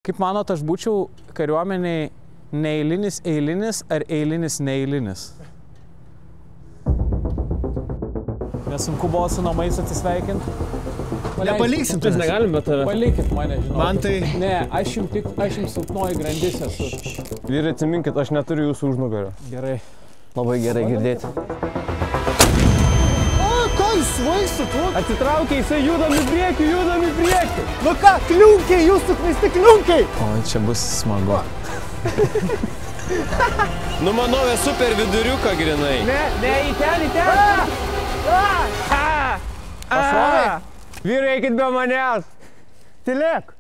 Kaip manot, aš būčiau kariuomeniai neeilinis eilinis ar eilinis neeilinis? Nesunku buvo su namais atsisveikinti? Nepaliksim, mes negalim, bet... Palikit mane, žinau. Man tai... Ne, aš jums silpnoji grandis esu. Vyrai, atsiminkit, aš neturiu jūsų užnugario. Gerai. Labai gerai girdėti. Ką jūs svaistat? Atsitraukia, jisai judam į priekį. Nu ką, kliunkiai, jūsų kvisti kliunkiai! O, čia bus smagu. Nu, manau, esu per viduriuką grinai. Ne, į ten. Pašovai? Vyrai, eikit be manęs. Tylėk.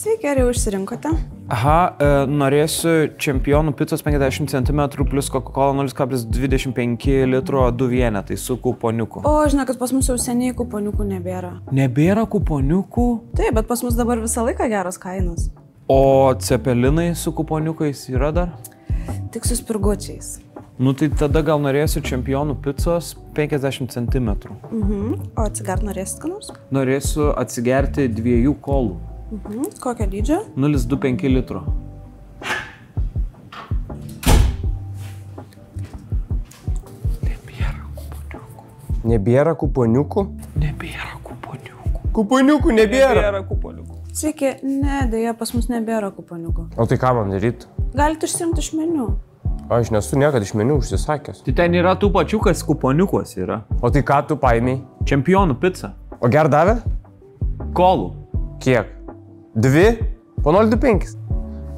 Sveiki, ar jau išsirinkote? Aha, norėsiu čempionų picos 50 cm plus Coca-Cola 0,25 litro 2 vienetai su kuponiuku. O, žinokit, pas mus jau seniai kuponiukų nebėra. Nebėra kuponiukų? Taip, bet pas mus dabar visą laiką geros kainos. O cepelinai su kuponiukais yra dar? Tik su spirgučiais. Nu tai tada gal norėsiu čempionų picos 50 cm. O atsigert norėsit ką nors? Norėsiu atsigerti 2 kolų. Kokio dydžio? 0,25 litro. Nebėra kuponiukų? Nebėra kuponiukų. Kuponiukų nebėra. Sveiki, ne, dėja, pas mus nebėra kuponiukų. O tai ką man daryti? Galite išsirinkti iš meniu. Aš nesu niekada iš meniu užsisakęs. Tai ten yra tų pačių, kas kuponiukuos yra. O tai ką tu paėmei? Čempionų pica. O ger davė? Kolų. Kiek? 2? Po 0,25.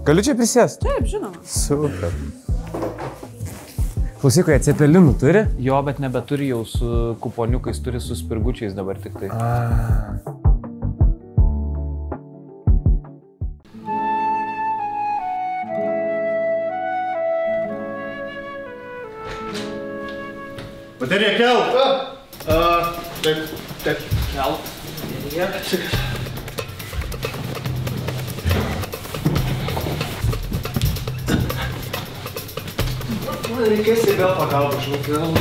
Galiu čia prisėsti? Taip, žinoma. Super. Klausyk, jie cepelinų turi? Jo, bet nebeturi jau su kuponiukais, turi su spirgučiais dabar tik tai. Baterija kelk! Taip. Kelk. Man reikės ir vėl pagalbą, žinok.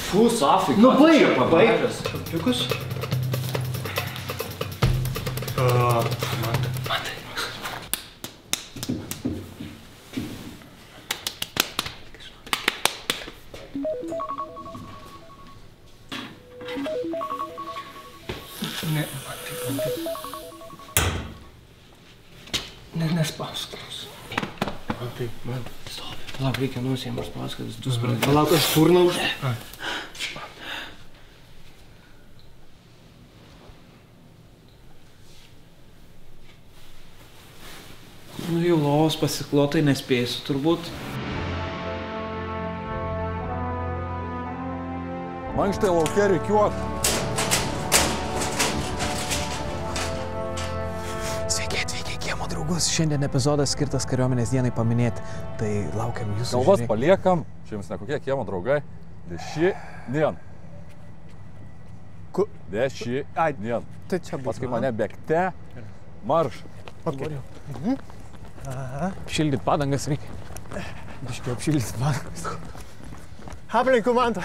Fū, Safai, Nu, baig! Kampiukus? Nespausk. Man. Palauk, reikia nusėjimas paskatas, tu spranti. Palauk, aš turną už... Nu jau lovos pasiklotai nespėsiu turbūt. Mankštai laukia rikiuot. Sveiki atvykę į Kiemo draugus. Šiandien epizodas skirtas kariuomenės dienai paminėti. Tai laukiam jūsų. Kalbas paliekam. Čia jums nekokie Kiemo draugai. Dešinien. Dešinien. Tai čia bus. Paskui mane bėgte. Marš. Okay. Šildyt padangas reikia. Biškiau apšildyt padangas. Aplink komandą.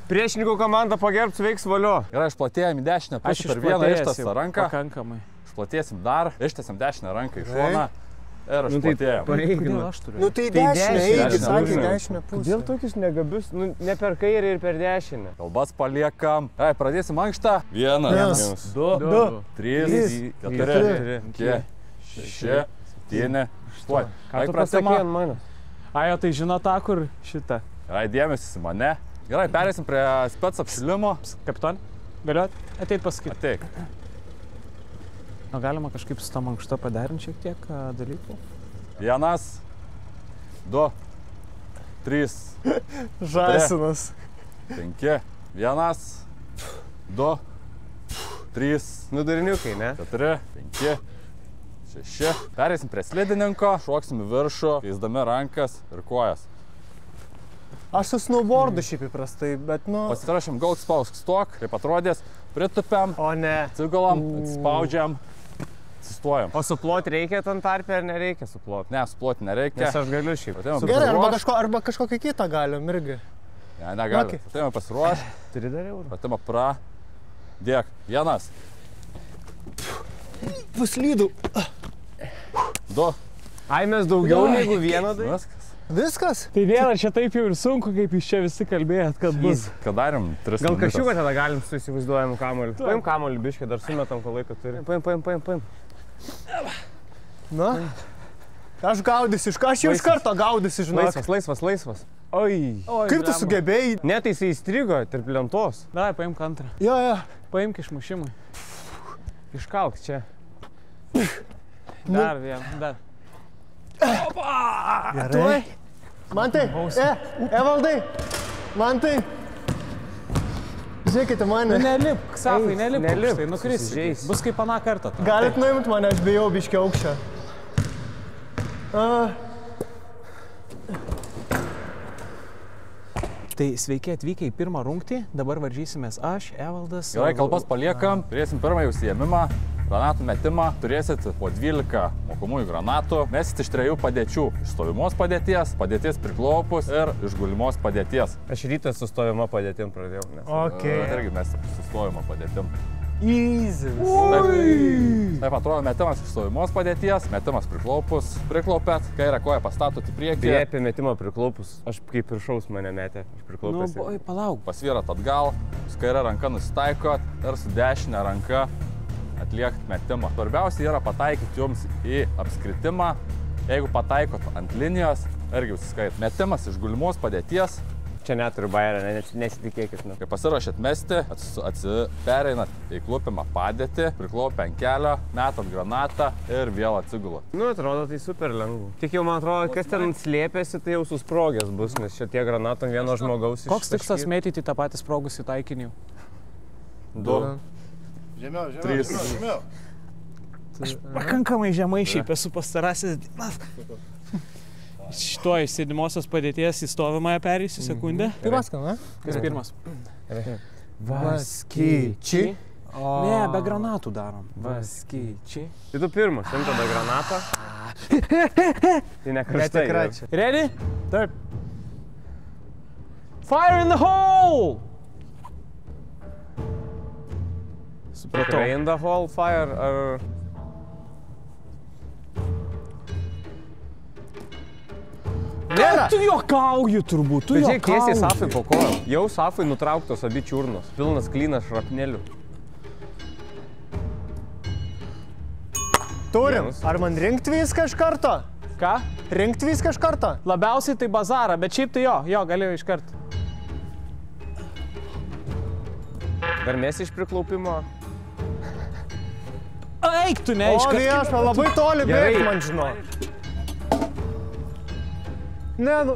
Priešininkų komanda pagerbs veiks valio. Gerai, išplatėjom į dešinę pusę per vieną ištęstą ranką. Pakankamai. Išplatėsim dar. Ištęsim dešinę ranką į šoną. Ir išplatėjom. Kodėl aš turiu? Nu tai dešinę, eikit, sakė dešinę. dešinę pusę. Kodėl tokius negabius? Nu, ne per kairę ir per dešinę. Kalbas paliekam. Gerai, pradėsim mankštą. 1, 2, 3, 4, 5, 6, 7, 8. Ką tu pasakei ant manęs? Ajo, tai žino tą, kur šitą. Gerai, dėmesys į mane. Gerai, perėsim prie spec apšilimo. Kapiton, galiu ateit pasakyti. Ateik. O galima kažkaip su tą mankštą padarinti šiek tiek dalykų? 1, 2, 3, Žąsinas. 5, 1, 2, 3, Nudariniukai, ne? 4, 5, 6. Perėsim prie slidininko, šoksim į viršų, keisdami rankas ir kojas. Aš su snowboardu šiaip įprastai, bet nu... Pasirašėm gaut spausk stok, kaip atrodės, pritupėm, O ne. atsigalam, atsispaudžiam Atsistojam. O suploti reikia ten tarpę ar nereikia suploti? Ne, suploti nereikia. Nes aš galiu šiaip. Gerai, arba kažkokią kitą galim irgi. Ne, negali. Okay. Pratimą pasiruoš. Turi dar eurų. Pratimą dėk. Vienas. Paslydau. 2. Ai, mes daugiau negu vieną tai? Viskas. Viskas? Tai nėra čia taip jau ir sunku, kaip jūs čia visi kalbėjot, kad bus. Ką darėm? 3 Gal kažkiuką tada galim su įsivaizduojamu kamuoliu. Paim kamuolį biškį, dar sumetam, ko laiko turi. Paim. Na? Aš gaudysiu, aš jau iš karto gaudysiu, žinok. Laisvas. Oi. Kaip tu sugebėjai? Ne, tai jisai įstrigo tarp lentos. Davai, paimk antrą. Jo. Paimk išmušimui. Iškalk čia. Dar vieną, dar. Gerai. Mantai, Evaldai, Mantai. Žiūrėkite mane. Nelipk, Safai, nelipk, nelipk, tai nukrisi. susižeisi. Bus kaip aną kartą. Galit nuimt mane, aš bijau biškį aukščio. Tai sveiki atvykę į pirmą rungtį, dabar varžysimės aš, Evaldas. Gerai, kalbas paliekam, turėsim pirmąjį užsiėmimą, granatų metimą, turėsit po 12 mokomųjų granatų, mesit iš 3 padėčių, iš stovimos padėties, padėties priklaupus ir iš gulimos padėties. Aš rytą su stovima padėtim pradėjau. Okay. Irgi mes su stovimo padėtim. Easy. Taip atrodo metimas iš stovimos padėties, metimas priklaupus, priklaupėt, kairę koją pastatot į priekį. Tai apie metimą priklaupus, aš kaip viršaus mane metė, aš priklaupęs. Nu, oi, palauk. Pasvyrat atgal, su kairė ranka nusitaikot ir su dešinė ranka atliekt metimą. Svarbiausia yra pataikyti jums į apskritimą. Jeigu pataikot ant linijos, irgi užsiskait. Metimas iš gulimos padėties. Čia neturiu bairą, nesitikėkit. Kai pasirašėt mesti, pereinat į klupimą padėtį, priklaupę ant kelio, metat granatą ir vėl atsigulat. Nu, atrodo, tai super lengva. Tik jau, man atrodo, kas ten slėpėsi, tai jau susprogęs bus, nes čia tie granatai vieno žmogaus iš... Koks tikslas mėtyti tą patį sprogusį taikinį? 2. Žemiau. Aš pakankamai žemai šiaip esu pastarasis dienas. Šituo iš sėdimosios padėties į stovimąją pereisiu sekundę. Pirmas, ką, ne? Kas pirmas? Vaskyčiai. Ne, be granatų darom. Vaskyčiai. Tai tu pirmas, imta tada granatą. Tai nekarštai. Ready? Taip. Fire in the hole! Supratau. In the hole fire ar... Tu juokauji turbūt, tu Tai žiūrėk, tiesiai juokauji. Safai po kojom. Jau Safai nutrauktos abi čiurnos. Pilnas klynas šrapnelių. Turim. Ar man rinkti viską iš karto? Ką? Rinkti viską iš karto? Labiausiai tai bazarą, bet šiaip tai jo, galėjau iš karto. Dar mes iš priklaupimo. Eik tu, ne, iš O, karto. viešpa, labai toli Gerai. bėgt, man žinau. Ne, nu.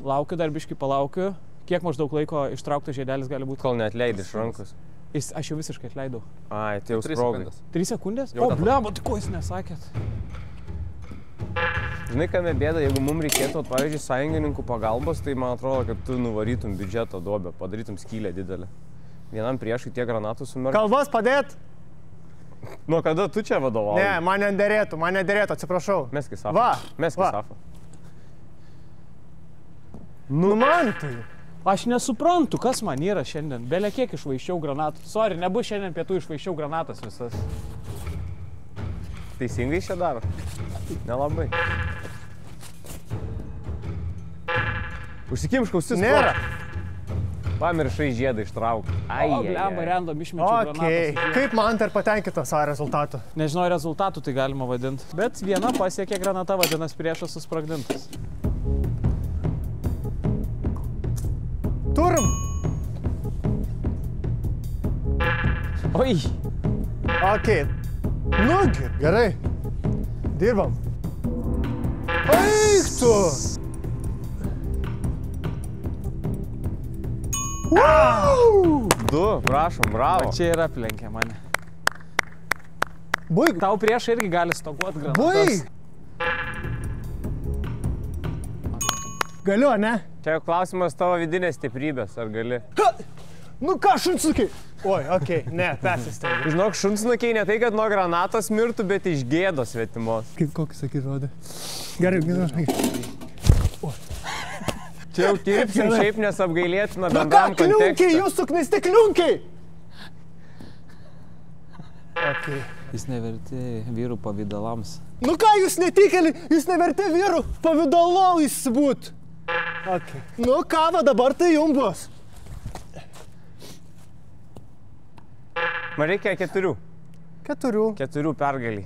Laukiu, dar biškį palaukiu. Kiek maždaug laiko ištrauktas žiedelis gali būti? Kol neatleidai iš rankos. Aš jau visiškai atleidau. Ai, tai jau 3 sprogai. sekundės. 3 sekundės? Jau O, dabar. blema, tai ko jūs nesakėt? Žinai, kame bėda, jeigu mums reikėtų, pavyzdžiui, sąjungininkų pagalbos, tai man atrodo, kad tu nuvarytum biudžeto duobę, padarytum skylę didelę. Vienam priešui tiek granatų sumerkti. Kalbas padėt? Nuo kada tu čia vadovauji? Ne, man nederėtų, atsiprašau. Meski Safą. Va, Meski va. Safą. Nu man tai. Aš nesuprantu, kas man yra šiandien. Belė kiek išvaiščiau granatų. Sorry, nebus šiandien pietų išvaiščiau granatas visas. Teisingai čia daro? Nelabai. Užsikimšk ausis. Nėra. Pamiršai žiedą ištraukti. O, blema, random išmečiau Okei. granatas. Kaip man tai patenkinta savo rezultatu? Nežinau, rezultatų tai galima vadinti. Bet viena pasiekė granata, vadinasi priešas susprogdintas. Turim. Oi! Okei. Nu, gerai. Dirbam. Eik tu! Du, prašom, bravo. Čia ir aplenkė mane. Baig. Tau priešai irgi gali stoguot granatas. Baig. Galiu, ne? Čia jau klausimas tavo vidinės stiprybės, ar gali? Nu ką, šunsukiai? Oi, okei, ne, persistengiu. Žinok, šunsnukiai ne tai, kad nuo granatos mirtų, bet iš gėdos svetimos. Kaip kokį sakai žodį? Gerai, gerai. Čia jau tirpsim šiaip nesapgailėtina Na ką, bendram kliunkiai, kontekste. jūs suknisti kliunkiai! Okay. Jis neverti vyrų pavydalams. Nu ką, jūs netikėli, jūs neverti vyrų pavidalais būt. Okay. Nu ką, va dabar tai jums bus. Man reikia 4. 4 pergaliai.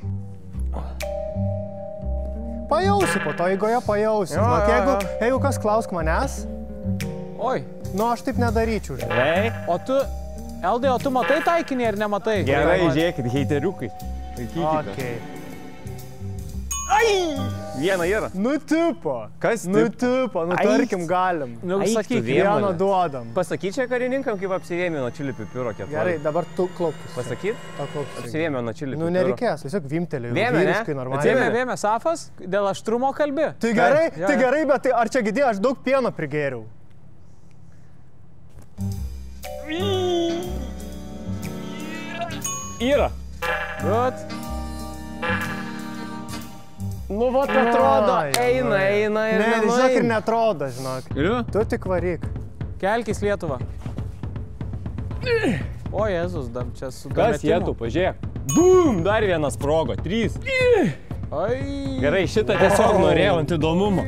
Pajausi, po to eigoje pajausi. Jo, Žinok, jo, jeigu kas klausk manęs, Oi, nu aš taip nedaryčiau. Žinok. Ei, o tu, Eldai, o tu matai taikinį ar nematai? gerai, žiūrėkit, heiteriukai. Laikykite. Okay. Vieną yra. Nutipo. Kas Nutipo, nu Ai. tarkim galim. Nu, Eik tu sakyk, vėl. Vieną duodam. Pasakyčia karininkam, kaip apsivėmė nuo čili pipiro 4. Gerai, dabar tu klaupkis. Pasakyt? Paklaupkis. Apsivėmė nuo čili pipiro. Nu nereikės, tiesiog vimtelėjau. Vėmė, ne? Vyriškai, normaliai. Atsėmė. Vėmė Safas, dėl aštrumo kalbi. Tai gerai, Jo, tai jo. gerai, bet tai ar čia gidė, aš daug pieno prigėriau. Yra. Gut. Nu, va, atrodo, eina ir Ne, žinok, ir netrodo, žinok. Galiu? Tu tik varyk. Kelkis Lietuvą. O Jėzus, dar čia su Kas jėtų, pažiūrėk. Bum, dar vienas sprogo, 3. Oi. Gerai, šitą tiesiog norėjau ant įdomumo.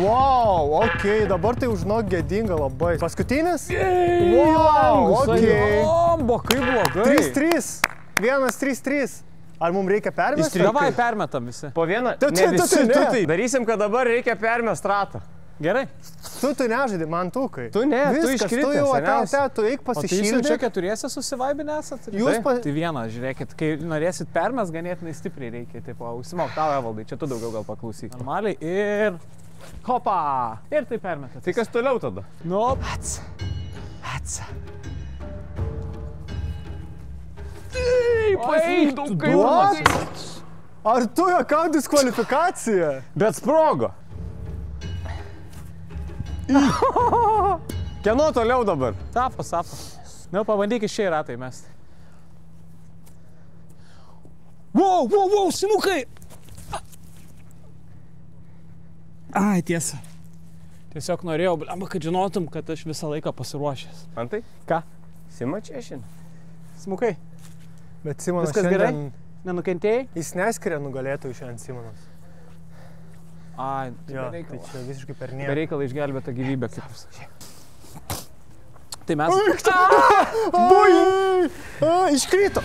Wow, okei, dabar tai užnok gėdinga labai. Paskutinis? Wow, okei. Ombo, kaip blogai. 3-3. 1-3-3. Ar mums reikia permesti? Davai, permetam visi. Po vieną, Tu- ne tu- visi, tu- ne. tu tai. Darysim, kad dabar reikia permest ratą. Gerai. Tu nežaidai, man tukai. Tu ne, tu Viskas, iškritęs, tu jau seniausias. ate, tu eik O tai jūs jau čia pasišildyti. keturiese susivaibinę esat? Jūs Tai- pa- Tai vieną, žiūrėkit, kai norėsit permes, ganėtinai stipriai reikia. Taip, užsimok tau, Evaldai, čia tu daugiau gal paklausyk. Normaliai ir... Hopa! Ir tai permetat. Tai kas toliau tada? Nu, ats. Pasvydau, What? Ar tu jokau diskvalifikaciją? Bet sprogo. Kieno toliau dabar? Safas. Nu, pabandyk iš čia į ratai mesti. Wow, sinukai! Ai, tiesa. Tiesiog norėjau, blemba, kad žinotum, kad aš visą laiką pasiruošęs. Antai? Ką? Sima čia šiandien. Smukai, Bet Simonas viskas šiandien... gerai? Nenukentėjai? Jis neskiria nugalėtojų šiandien Simonas. Ai, Jo, tai tai čia visiškai per be nieką. reikalo išgelbėta gyvybė, kaip jūs sakė. Tai mes... Bui! Iškrito!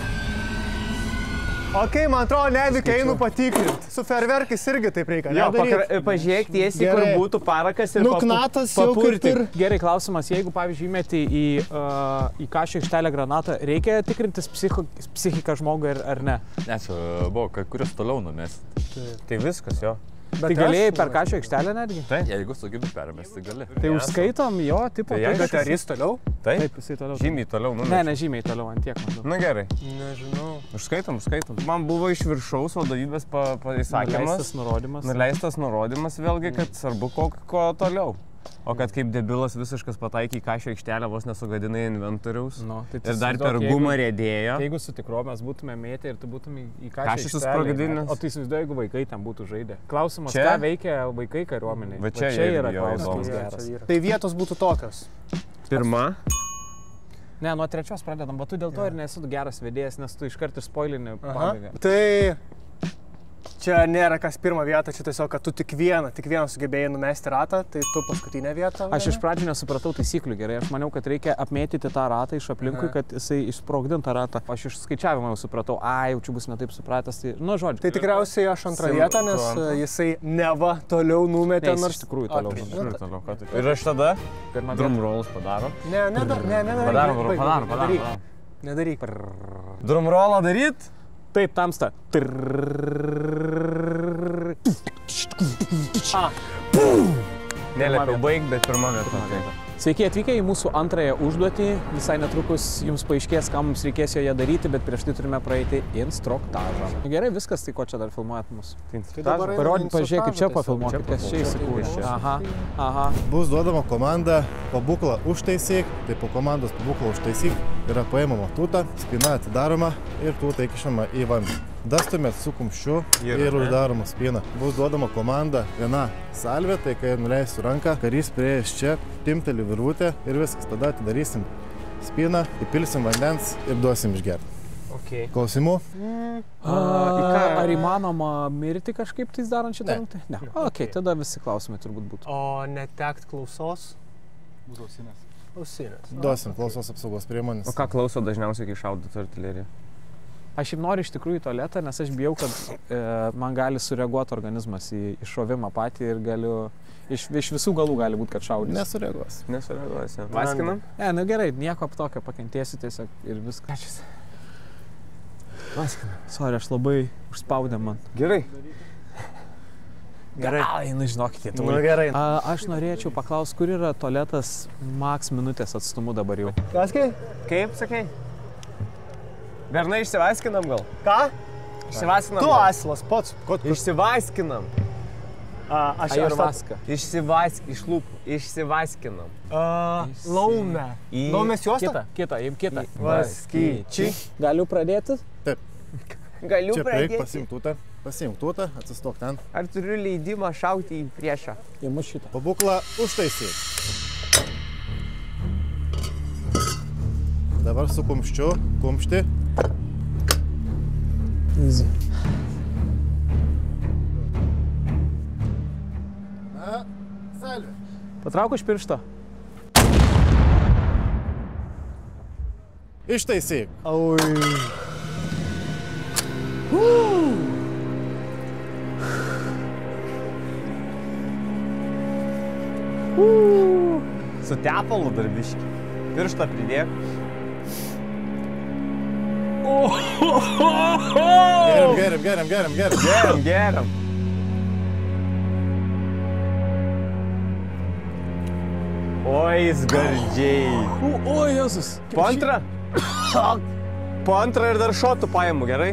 Okei, man atrodo, nevykai einu patikrinti. Su ferverkais irgi taip reikia. Jo, nedaryt. pažiūrėk tiesiai, kur Gerai. būtų parakas ir Nu, knatas jau kaip ir... Gerai, klausimas, jeigu, pavyzdžiui, įmeti į kašį aikštelę granatą, reikia tikrintis psichiką žmogui ar ne? Nes buvo, kurios toliau numest. Tai viskas, jo. Tai galėjai per kašį aikštelę netgi? Jeigu sugebi permesti, gali. Tai užskaitom jo, tipo, Tai taip, aišku. Bet ar jis toliau? taip, jisai toliau. Žymiai toliau, nu. Ne, nežymiai toliau, ant tiek maždaug. Na gerai. Nežinau. Užskaitom. Man buvo iš viršaus vadovybės įsakymas. Nuleistas nurodymas. Nuleistas nurodymas vėlgi, kad svarbu ko toliau. O kad kaip debilas visiškas pataikiai kašio aikštelę, vos nesugadinai inventoriaus. Nu, tai Ir dar per gumą rėdėjo. Jeigu su tikro mes būtume mėtę ir tu būtum į Kašį kašį susprogdinęs. O tai įsivaizduoju, jeigu vaikai ten būtų žaidę. Klausimas, Čia? ką veikia vaikai kariuomeniai? Va čia yra irgi jo klausimas įdomu. geras. Tai vietos būtų tokios. Pirma. Ne, nuo trečios pradedam, bet tu dėl to ir nesi geras vedėjas, nes tu iškart išspoilini pabaigą. Tai čia nėra kas pirmą vietą, čia tiesiog, kad tu tik vieną sugebėjai numesti ratą, tai tu paskutinę vietą. Aš iš pradžių nesupratau taisyklių gerai, aš maniau, kad reikia apmėtyti tą ratą iš aplinkui, kad jisai išsprogdintų tą ratą. Aš iš skaičiavimo jau supratau, jau čia bus netaip supratęs, tai, nu, žodžiu. Tai tikriausiai aš antrą Sim, vietą, tu nes antrą. jisai neva toliau numetė, Ne, jis nors... iš tikrųjų toliau Okei, numetė. nu, Ir toliau, ką tu. Ir aš tada Pirma drum rollus padarom. Ne, Padarom. Nedaryk. Drum rollą daryt? Taip, tamsta. Neliepiau baig, bet pirma vieta. Sveiki atvykę į mūsų antrąją užduotį. Visai netrukus jums paaiškės, ką mums reikės joje daryti, bet prieš tai turime praeiti instruktažą. Gerai, viskas, tai ko čia dar filmuojat mus? Pažiūrėkit, čia pafilmuokit, kas čia įsikūrė. Aha. Bus duodama komanda pabūklą užtaisyk, tai po komandos pabūklą užtaisyk yra paimama tūta, spyna atidaroma ir tūta įkišama į vandenį. Dastumėt su kumščiu ir uždaroma spyna. Bus duodama komanda viena salvė, tai kai nuleisiu ranką, karys prieės čia, timteli virvutę ir viskas. Tada atidarysim spyną, įpilsim vandens ir duosim išgerti. Okay. Klausimų? Ar įmanoma mirti kažkaip tais darant šitą rungtį? Ne. Ok, tada visi klausimai turbūt būtų. O netekt klausos? Bus ausinės. Ausinės. Duosim klausos apsaugos priemonės. O ką klauso dažniausiai, kai šaudyt artileriją? Aš jau noriu iš tikrųjų į tualetą, nes aš bijau, kad man gali sureaguoti organizmas į šovimą patį ir galiu... Iš visų galų gali būti, kad šaudys. Nesureaguos. Nesureaguos, ja. Vaskinam? Ne, gerai, nieko tokio, pakentėsiu tiesiog ir viskas. Vaskinam. Sorry, aš labai užspaudė man. Gerai. Gerai, žinokite, tu. Gerai. Aš norėčiau paklausti, kur yra tualetas maks minutės atstumu dabar jau. Kaskai? Kaip, sakai? Bernai, išsivaskinam gal? Ką? Išsivaskinam. Tu asilas pats. Išsivaskinam. Ajurvaska. Iš lūpų. Išsivaskinam. Laumę. Laumės juostą? Kita. Vaskyčiai. Galiu pradėti? Taip. Galiu Čia pradėti. Pasiimk tūtą, atsistok ten. Ar turiu leidimą šauti į priešą? Įmu šitą. Pabūklą užtaisyk. Dabar su kumščiu, kumšti. Easy. Na, salvė. Patrauk iš piršto. Ištaisyk. Su tepalu darbiški. Pirštą pridėk. Geriam. Oi, gardžiai. O, Jėzus. Po antrą? Po antrą ir dar šotų paimu, gerai?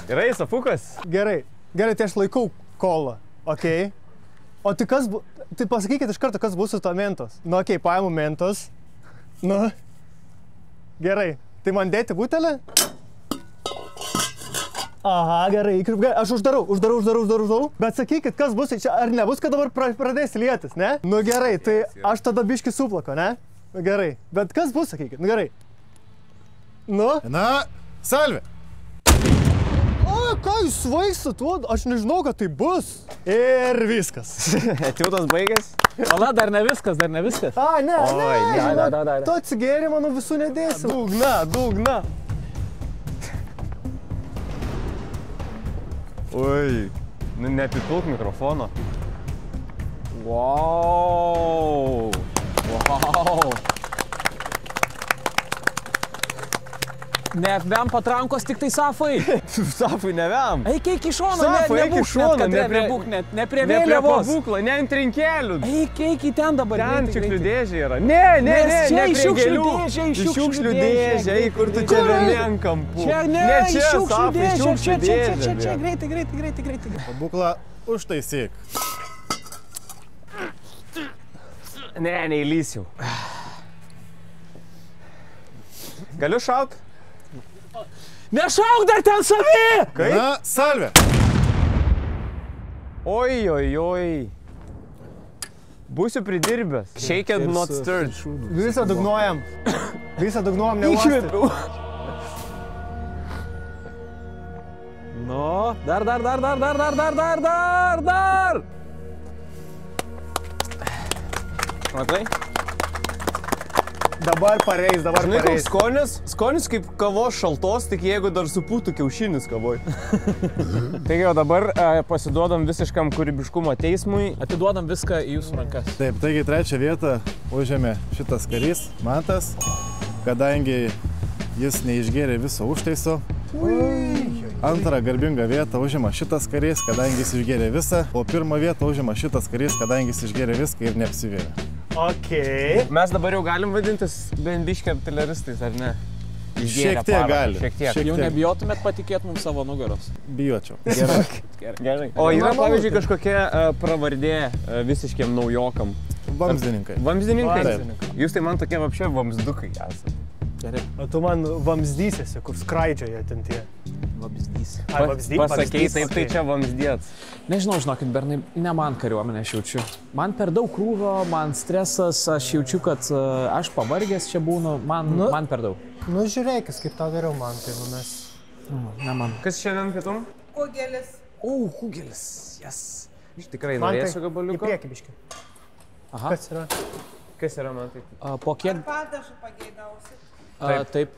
Gerai, Safukas? Gerai, tai aš laikau kolą, okei? O tai kas bu... Tai pasakykit iš karto, kas bus su to mentos. Nu, okei, paimu mentos. Nu. Gerai. Tai man dėti butelį? Aha, gerai. Aš uždarau. Bet sakykit, kas bus, čia ar nebus, kad dabar pradės lietis, ne? Nu gerai, tai aš tada biškį suplako, ne? Nu gerai. Bet kas bus, sakykit? Nu gerai. Nu? Na, salvė. O, ką jūs svaistat? Aš nežinau, kad tai bus. Ir viskas. Etiudas baigės? Ola, dar ne viskas. A, ne. Dar. Tu atsigėri, manau, visų nedėsi. Dugna. Oi, nu neapipilk mikrofono. Wow. Neapvem patrankos, tik tai Safai. Safai neviam. Eik į šoną, Safai, eik į šoną, ne prie vėliavos. Pabūklą, ne ant trinkelių. Eik į ten dabar. Ten šiukšlių dėžė yra. Ne prie gėlių. Šiukšlių dėžė, kur tu čia vieni ant kampų. Ne, šiukšlių dėžė. Čia, greitai. Pabūklą užtaisyk. Ne, neįlysiu. Galiu šaut? Nešauk dar ten savi! Na, salvė. Oi. Būsiu pridirbęs. Shake and not stirred. Visą dugnuojam, neuostyti. Įkvėpiau. Nu, dar. Matai? Dabar pareis. Žinai, koks skonis kaip kavos šaltos, tik jeigu dar supūtų kiaušinis kavoj. Taigi, o dabar pasiduodam visiškam kūrybiškumo teismui. Atiduodam viską į jūsų rankas. Taip, taigi trečią vietą užėmė šitas karys, Mantas, kadangi jis neišgėrė viso užtaiso. Antrą garbingą vietą užima šitas karys, kadangi jis išgėrė visą, o pirmą vietą užima šitas karys, kadangi jis išgėrė viską ir neapsivėrė. Okay. Mes dabar jau galim vadintis bent biškį artileristais, ar ne? Šiek tiek gali. Šiek tiek. Jau nebijotumėt patikėti mums savo nugaros. Bijočiau. Gerai. O yra, pavyzdžiui, kažkokia pravardė visiškiem naujokam? Vamzdininkai. Vamzdininkai? Jūs tai man tokie apšė vamzdukai esate. Gerai. O tu man vamzdysiesi, kur skraidžioja ten tie. Vamzdys. Ai, vamzdys. Pasakei, taip tai čia vamzdėts. Nežinau, žinokit, bernai, ne man kariuomenę aš jaučiu. Man per daug krūvio, man stresas, aš jaučiu, kad aš pavargęs čia būnu, man per daug. Nu, žiūrėkis, kaip tau geriau man, tai mes... Ne man. Kas šiandien pietum? Kugelis. Kugelis, jas. Aš tikrai norėsiu gabaliuko. Į priekį biškį. Aha. Kas yra? Kas yra man tai? Po kiek... Padažą pageidausi. Taip.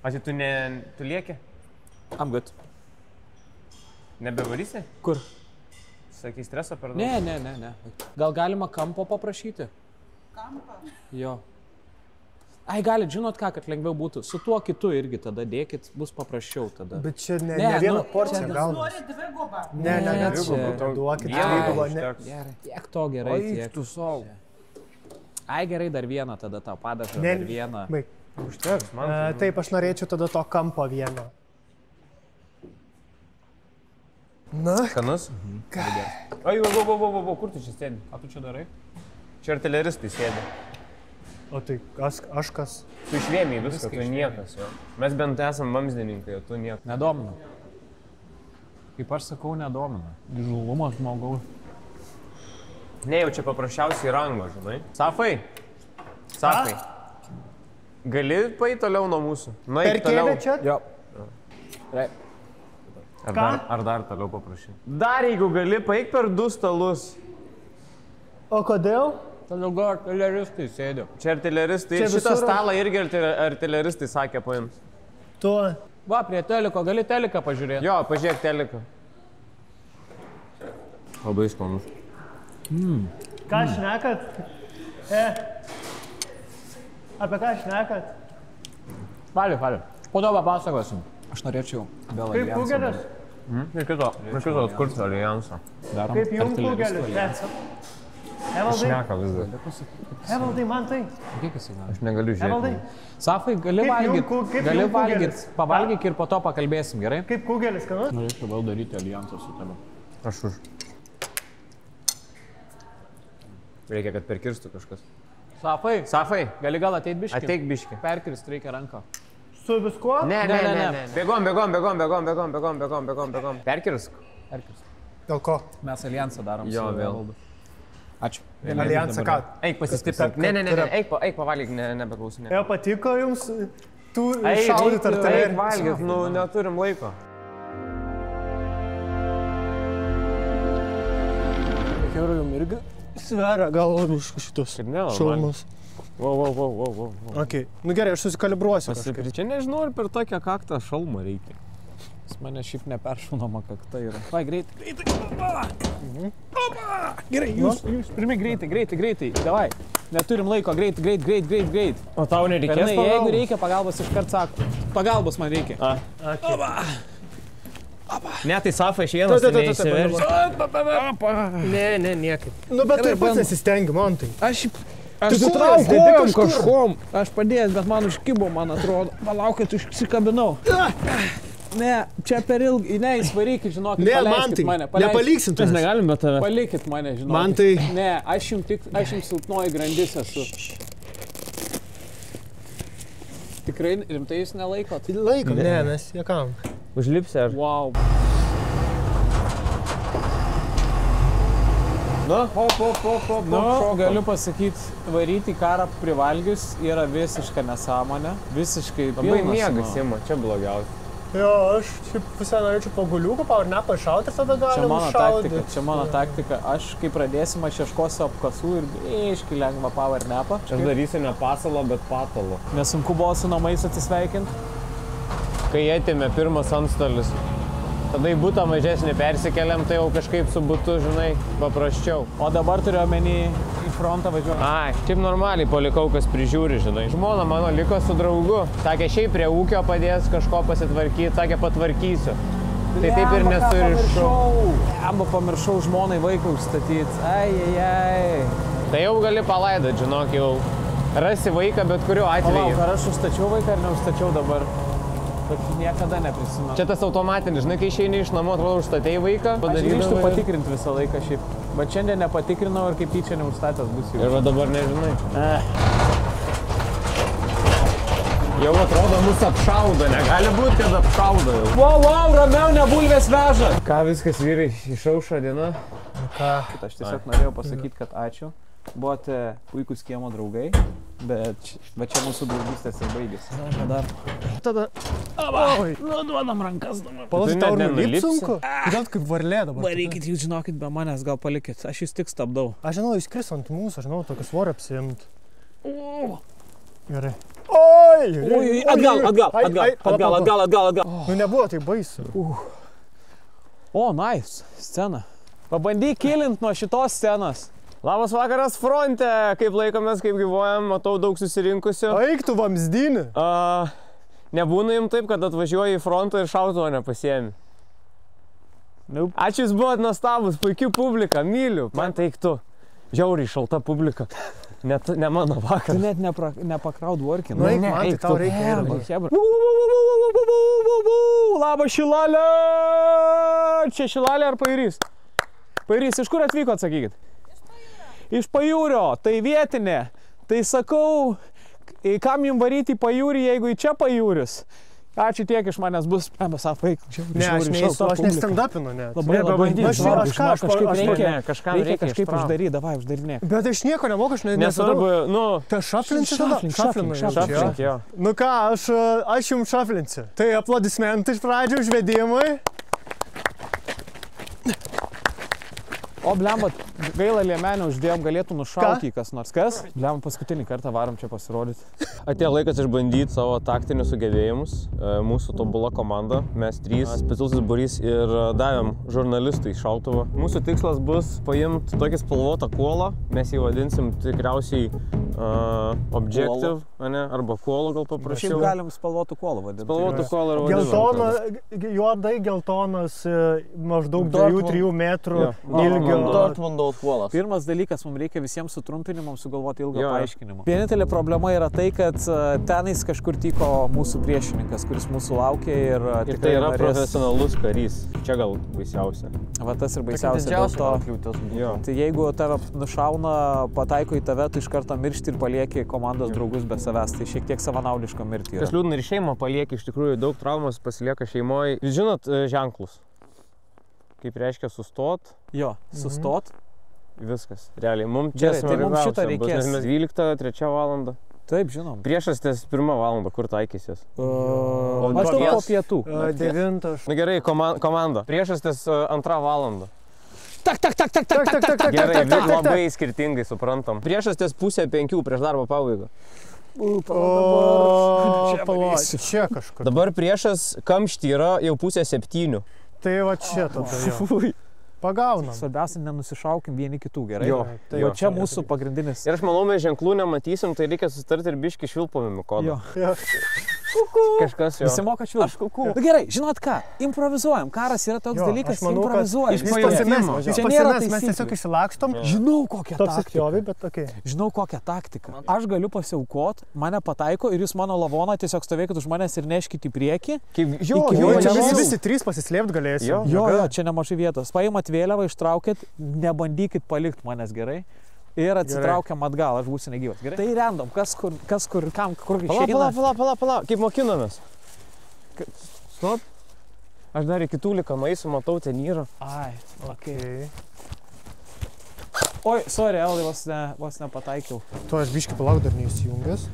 Ati tu lieki? I'm good. Nebevarysi? Kur? Sakai, streso per daug? Ne. Gal galima kampo paprašyti? Kampą? Jo. Ai, galit, žinot ką, kad lengviau būtų. Su tuo kitu irgi tada dėkit, bus paprasčiau tada. Bet čia ne vieną porciją gaunasi. Nori dvigubą? Ne, duokit dvigubą. Gerai. Tiek to gerai, tiek. Tu savo. Ai, gerai, dar vieną tada tau padažą, dar vieną. Baig. Užteks, man. Taip, aš norėčiau tada to kampo vieno. Na? Skanus? Ai, kur tu čia sėdi? Ką tu čia darai? Čia artileristai sėdi. O tai aš kas? Tu išvėmiai viską, tu niekas jo. Mes bent esam vamzdininkai, o tu niekas. Nedomina. Kaip aš sakau, nedomina. Įžulumas žmogaus. Ne, jau čia paprasčiausiai rango, žinai. Safai? Safai. Gali paeit toliau nuo mūsų? Per kėdę čia? Jo. Ar dar toliau paprašyti? Dar jeigu gali, paeik per 2 stalus. O kodėl? Todėl gal artileristai sėdė. Čia artileristai. Čia Šitą visur- stalą irgi artileristai sakė paims. Tu. Va, prie teliko, gali teliką pažiūrėti. Jo, pažiūrėk teliką. Labai skanus. Ką šnekat? Apie ką šnekat? Valiu. Po to papasakosim. Aš norėčiau vėl Kaip kugelis? Ir kito atkurti alijansą. Darom Kaip jums kugelis? Evaldai? Šneka vis dar. Evaldai, man tai. Kiek jis įgali? Aš negaliu Evaldai? žiūrėti. Safai, gali Kaip valgyti. jum- kaip Gali jum valgyti. kugelis? Pavalgyk ir po to pakalbėsim, gerai? Kaip kugelis, skanus? Norėčiau vėl daryti alijansą su tavimi. Aš už. Reikia, kad perkirstų kažkas. Safai, Safai, gali gal ateiti biškį? ateik biškį. Perkirst reikia ranką. Su viskuo? Ne. Bėgom. Perkirsk. Dėl ko? Mes alijansą darom Jo, su vėl. Evaldu. Ačiū. Alijansą ką? Eik pasistiprink. Ne, eik pavalgyk, nebeklausinė. Jau patiko jums tų Eik šaudyt ar tai? valgyt, nu neturim laiko. Gerai, jums irgi sveria gal šitus Kaip ne, šalmus. Wow. Ok, nu gerai, aš susikalibruosiu kažkaip. Čia nežinau, ar per tokią kaktą šalmą reikia. Pas mane šiaip neperšaunama kakta yra. Vai, greitai. Gerai, jūs pirmi greitai. Davai. Neturim laiko, greit. O tau nereikės Jeigu reikia pagalbos, iškart sako. Pagalbos man reikia. Ne, tai Safa iš vienos neįsiversi. Ne, niekaip. Nu, bet tu ir pats nesistengi, man tai. Aš trauk sutraukau kojom kažkom. Aš padėjęs, bet man užkibo, man atrodo. Palaukit, užsikabinau. Ne, čia per ilgai. Ne, įsvarykit, žinokit, Ne, man paleiskit tai. mane. Nepaliksim tu. negalim be tave. Palikit mane, žinokit. Man tai- Ne, aš jums silpnoji grandis esu. Tikrai rimtai jūs nelaikot? Laiko. Ne, mes jokam. Užlipsi ar? Wow. Nu, galiu pasakyti, varyti į karą privalgius yra visiška nesąmonė. Visiškai Labai pilnas, miegas nu. ima, čia blogiausia. Jo, aš šiaip visai norėčiau paguliukų, ar ne pašauti ir tada Čia galim mano šaudyti. taktika, čia mano taktika. Aš kai pradėsim, aš ieškosiu apkasų ir grįžkai lengvą power napą. Aš darysiu ne pasalo, bet patalo. Nesunku buvo su namais atsisveikinti. Kai atėmė pirmas antstolis, tada į butą mažesnį persikeliam, tai jau kažkaip su butu, žinai, paprasčiau. O dabar turiu omeny į frontą važiuoti. Ai, taip normaliai palikau, kas prižiūri, žinai. Žmona mano liko su draugu. Sakė, šiaip prie ūkio padės kažko pasitvarkyti, sakė, patvarkysiu. Tai taip ir nesurišau. Amba pamiršau žmonai vaiką užstatyti. Ai. Tai jau gali palaidot, žinok, jau rasi vaiką bet kuriuo atveju. Palauk, ar aš užstačiau vaiką ar neužstačiau dabar? Bet niekada neprisimenu. Čia tas automatinis, žinai, kai išeini iš namų, atrodo, užstatėjai vaiką. Aš grįžtu patikrinti visą laiką šiaip. Bet šiandien nepatikrinau ir kaip tyčia neužstatęs bus jau. Ir va dabar nežinai. Jau atrodo, mus apšaudo, negali būti, kad apšaudo jau. Wow, ramiau, ne bulvės veža. Ką viskas, vyrai, išaušo diena? Ką? Aš tiesiog norėjau pasakyti, kad ačiū. Buvote puikūs kiemo draugai, bet čia mūsų draugystės ir baigėsi. Na, dar. Tada... Oi, duodam rankas dabar. Palauk, tau nulipt sunku? Kodėl kaip varlė dabar? Varykit, jūs žinokit, be manęs gal palikit. Aš jūs tik stabdau. Aš žinau, jis kris ant mūsų, aš žinau, tokį svorį apsiimt. Gerai. Oi, atgal. Nu, nebuvo tai baisu. O, nice, scena. Pabandyk kilint nuo šitos scenos. Labas vakaras fronte, kaip laikomės, kaip gyvuojam, matau daug susirinkusių. Eik tu vamzdynį. Nebūna jums taip, kad atvažiuoji į frontą ir šautuvo nepasiemi. Nope. Ačiū, jūs buvot nuostabus, puikių publika, myliu. Man teiktų, žiauriai šalta publika. Ne mano vakaras. Tu net nepakraud workinu. Nu, eik, man tai tau reikia. Labas Šilalė! Čia Šilalė ar Pairys? Pairys, iš kur atvykot, sakykit? Iš Pajūrio, tai vietinė. Tai sakau, kam jums varyti į Pajūrį, jeigu į čia Pajūris? Ačiū tiek iš manęs bus. Sapai, ne, aš nestandapinu net. Labai bandysiu. Kažkam reikia kažkaip uždaryti, davai uždarinė. Bet aš nieko nemoku, aš nesvarbu, nu... Tai šaflinsi tada? Šaflink, jo. Nu ką, aš jums šaflinsiu. Tai aplodismentai iš pradžių užvedimui. O, blemba, gaila liemenę uždėjom, galėtų nušauti kas nors. Kas? Blemba, paskutinį kartą varom čia pasirodyti. Atėjo laikas išbandyti savo taktinius sugebėjimus. Mūsų tobula komanda, mes 3, specialusis būrys ir davėm žurnalistui šautuvą. Mūsų tikslas bus paimti tokį spalvotą kuolą, mes jį vadinsim tikriausiai objective, arba kuolo gal paprašiau. Šiaip galim spalvotų kuolą vadinti. Spalvotų kuolą ir vadinti. Juodai geltonas, maždaug 2-3 metrų ilgio. Dortmundo kuolas. Pirmas dalykas, mums reikia visiems sutrumpinimams sugalvoti ilgą paaiškinimą. Vienintelė problema yra tai, kad tenais kažkur tyko mūsų priešininkas, kuris mūsų laukia ir tai yra profesionalus karys. Čia gal baisiausia. Va tas ir baisiausia dėl to. Tai jeigu tave nušauna, pataiko į tave, tu iš karto miršti ir palieki komandos draugus be savęs. Tai šiek tiek savanaudiško mirti yra. Kas liūdna ir šeimą palieki, iš tikrųjų daug traumas pasilieka šeimoje. Jūs žinot ženklus? Kaip reiškia sustot? Jo, sustot. Viskas, realiai. Mums čia svarbiausia šitą reikės. Mes 12-3 valandą. Taip, žinom. Priešas ties 1 valandą, kur taikysies? Maždaug po pietų. 9. Na gerai, komanda. Priešas ties 2 valandą. Tak. Gerai, labai skirtingai suprantam. Priešas ties 4:30 prieš darbo pabaigą. Čia kažkur. Dabar priešas kamšty yra jau 6:30. Tai va čia tada jau. Pagaunam. Svarbiausia, nenusišaukim vieni kitų, gerai? Jo. Jo, čia mūsų pagrindinis. Ir aš manau, mes ženklų nematysim, tai reikia susitarti ir biškį švilpavimų kodą. Jo. Kažkas jo. Visi moka švilpti. Aš kuku. Na gerai, žinot ką, improvizuojam. Karas yra toks dalykas, improvizuojam. Jis pasimės, mes tiesiog išsilakstom. Žinau kokią taktiką. Bet okay. Žinau kokią taktiką. Aš galiu pasiaukot, mane pataiko ir jūs mano lavoną tiesiog stovėkit už manęs ir neškit į priekį. Jo, čia visi 3 pasislėpt galėsim. Jo, čia nemažai vietos. Paimat vėliavą, ištraukit, nebandykit palikti manęs, gerai? Ir atsitraukiam atgal, aš būsiu negyvas, gerai? Tai random, kas kur, kur išeina. Pala, kaip mokinomės. Stop. Aš dar į kitų likamais, matau, ten yra. Ai, okei. Oi, sorry, Eldai, vos nepataikiau. Tu aš biškį palauk dar neįsijungęs.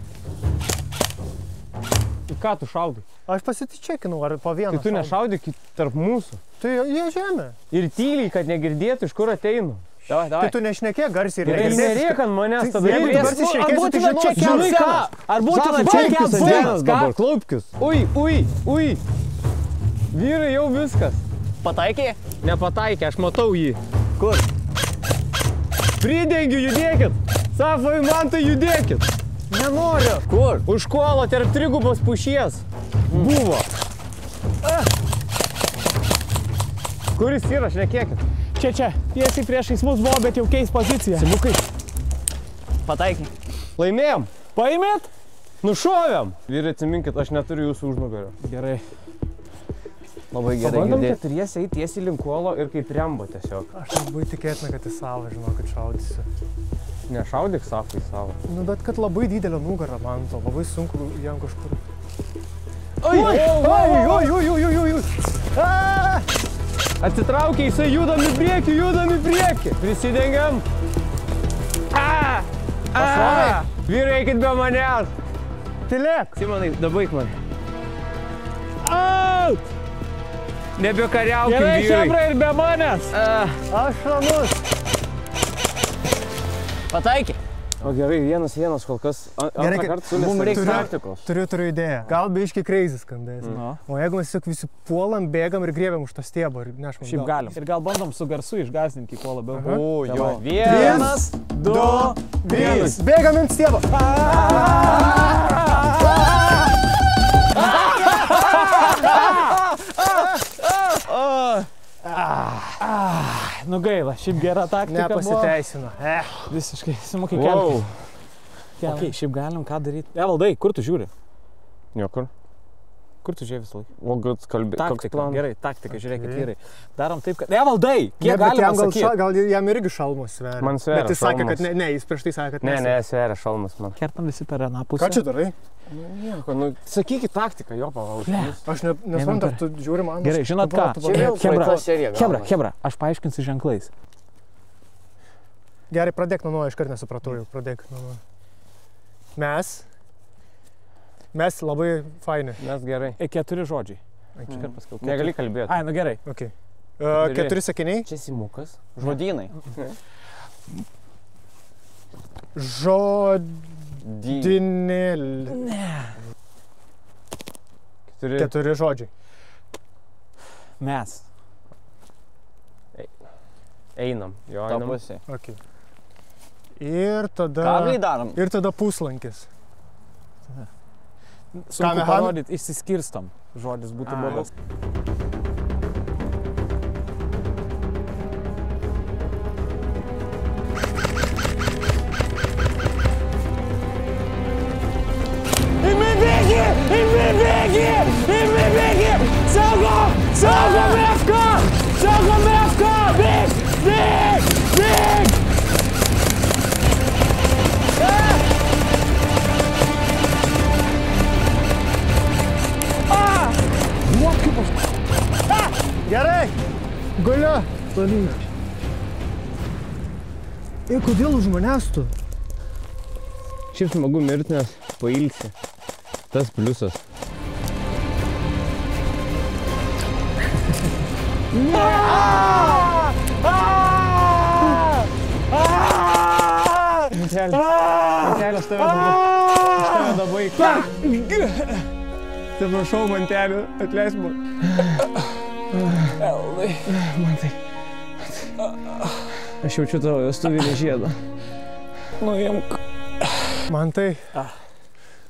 Į ką tu šaudai? Aš pasitičekinau, ar po vieną. Tai tu nešaudyk tarp mūsų. Tai jie žemė. Ir tyliai, kad negirdėtų, iš kur ateinu. Davai. Tai tu nešnekėk garsiai ir negirdėk. Nereik ant manęs tada. Jeigu tu garsiai šnekėsi, tai žinok. Ar būtina čekiant scenas dabar? Klaupkis. Ui. Vyrai, jau viskas. Pataikė? Nepataikė, aš matau jį. Kur? Pridengiu, judėkit. Safai, man tai judėkit. Nenoriu. Kur? Už kuolo tarp 3 pušies. Buvo. Kuris yra, šnekėkit. Čia, tiesiai priešais mus buvo, bet jau keis poziciją. Simukai. Pataikai. Laimėjom. Paimėt? Nušovėm. Vyrai, atsiminkit, aš neturiu jūsų užnugario. Gerai. Labai gerai. Pabandom keturiesi eiti tiesiai link kuolo ir kaip rembo tiesiog. Aš labai tikėtina, kad į savo, žinokit, šaudysiu. Nešaudyk safai savo. Nu, bet kad labai didelio nugarą man to, labai sunku jam kažkur. Oi! Atsitraukia, jisai judam į priekį. Prisidengiam. Vyrai, eikit be manęs. Tylėk. Simonai, dabaik man. Nebekariaukim, vyrai. Gerai, šebra ir be manęs. Aš ramus. Pataikė. O gerai, vienas kol kas. Gerai, mums reikia taktikos. Turiu idėją. Gal biški crazy skambės. O jeigu mes tiesiog visi puolam, bėgam ir griebiam už to stiebo ir nešam. Šiaip galim. Ir gal bandom su garsu išgąsdinti kuo labiau. O, jo. 1, 2, 3. Bėgam ant stiebo. Nu gaila, šiaip gera taktika buvo. Nepasiteisino. Visiškai, Simukai, kelkis. Ok, šiaip galim ką daryti. Evaldai, kur tu žiūri? Niekur. Kur tu žiūri visą laiką? O, kad kalbė. Taktika, gerai, taktika, žiūrėkit, vyrai. Darom taip, kad... Evaldai, kiek galima sakyti? Gal jam irgi šalmus sveria. Man sveria bet jis sakė, kad ne, jis prieš tai sakė, kad ne. Ne, sveria šalmus man. Kertam visi per aną pusę. Ką čia darai? Nieko, nu, sakykit taktiką, jo pavausiu. Aš nesuprantu, ar tu žiūri man. Gerai, žinot ką? Hebra, aš paaiškinsiu ženklais. Gerai, pradėk nuo, iškart nesupratau jau, pradėk nuo. Mes labai faini. Mes gerai. 4 žodžiai. Negali kalbėti. Ai, nu gerai. 4 sakiniai. Čia Simukas. Žodynai. Žodynėlį. Ne. 4 žodžiai. Mes. Einam. Jo, einam. Pusė. Okay. Ir tada... Ką darom? Ir tada puslankis. Sunku parodyti, išsiskirstam. Žodis būtų bobas. Imi bėgi! Saugo mefką! Bėg! Gerai! Guliu! Tolink. Kodėl už manęs tu? Šiaip smagu mirti, nes pailsi. Tas pliusas. Mantelė, aš tave dabai. Tai prašau, mantelė, atleisk man. Eldai. Mantai. Aš jaučiu tavo vestuvinį žiedą. Nuimk. Mantai,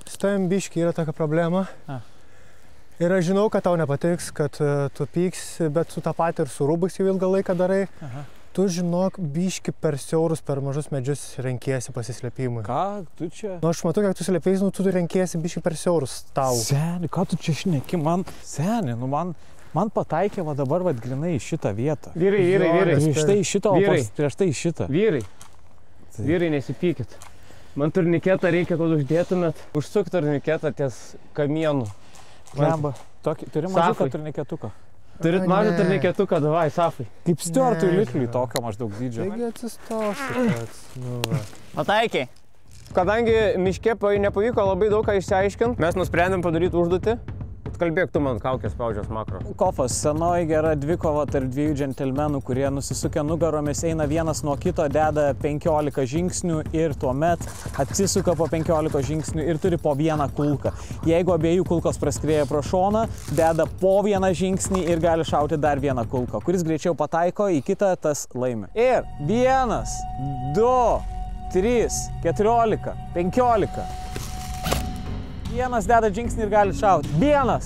su tavim biški yra tokia problema. Ir aš žinau, kad tau nepatiks, kad tu pyksi, bet su tą patį ir su rūbais jau ilgą laiką darai. Tu žinok, biški per siaurus, per mažus medžius renkiesi pasislėpimui. Ką tu čia? Nu, aš matau, kiek tu slėpiais, nu, tu renkiesi biški per siaurus tau. Seni, ką tu čia šneki? Seni, nu man pataikė va dabar va grinai į šitą vietą. Vyrai. Prieš tai į šitą, o prieš tai į šitą. Vyrai, nesipykit. Man turniketą reikia, kad uždėtumėt. Užsuk turniketą ties kamienu. Lemba, turi mažiuką turniketuką. Turit mažą turniketuką, davai, Safai. Kaip Stuartui Litliui tokio maždaug dydžio. Taigi atsistosi pats. Pataikiai. Kadangi miške nepavyko labai daug ką išsiaiškinti, mes nusprendėm padaryti užduotį. Kalbėk tu man, kaukės spaudžios makro. Kofas, senoji gera dvikova tarp dviejų džentelmenų, kurie nusisukę nugaromis eina vienas nuo kito, deda 15 žingsnių ir tuomet atsisuka po 15 žingsnių ir turi po vieną kulką. Jeigu abiejų kulkos praskrieja pro šoną, deda po vieną žingsnį ir gali šauti dar vieną kulką. Kuris greičiau pataiko į kitą, tas laimi. Ir 1, 2, 3, 14, 15. Vienas deda žingsnį ir gali šauti. 1.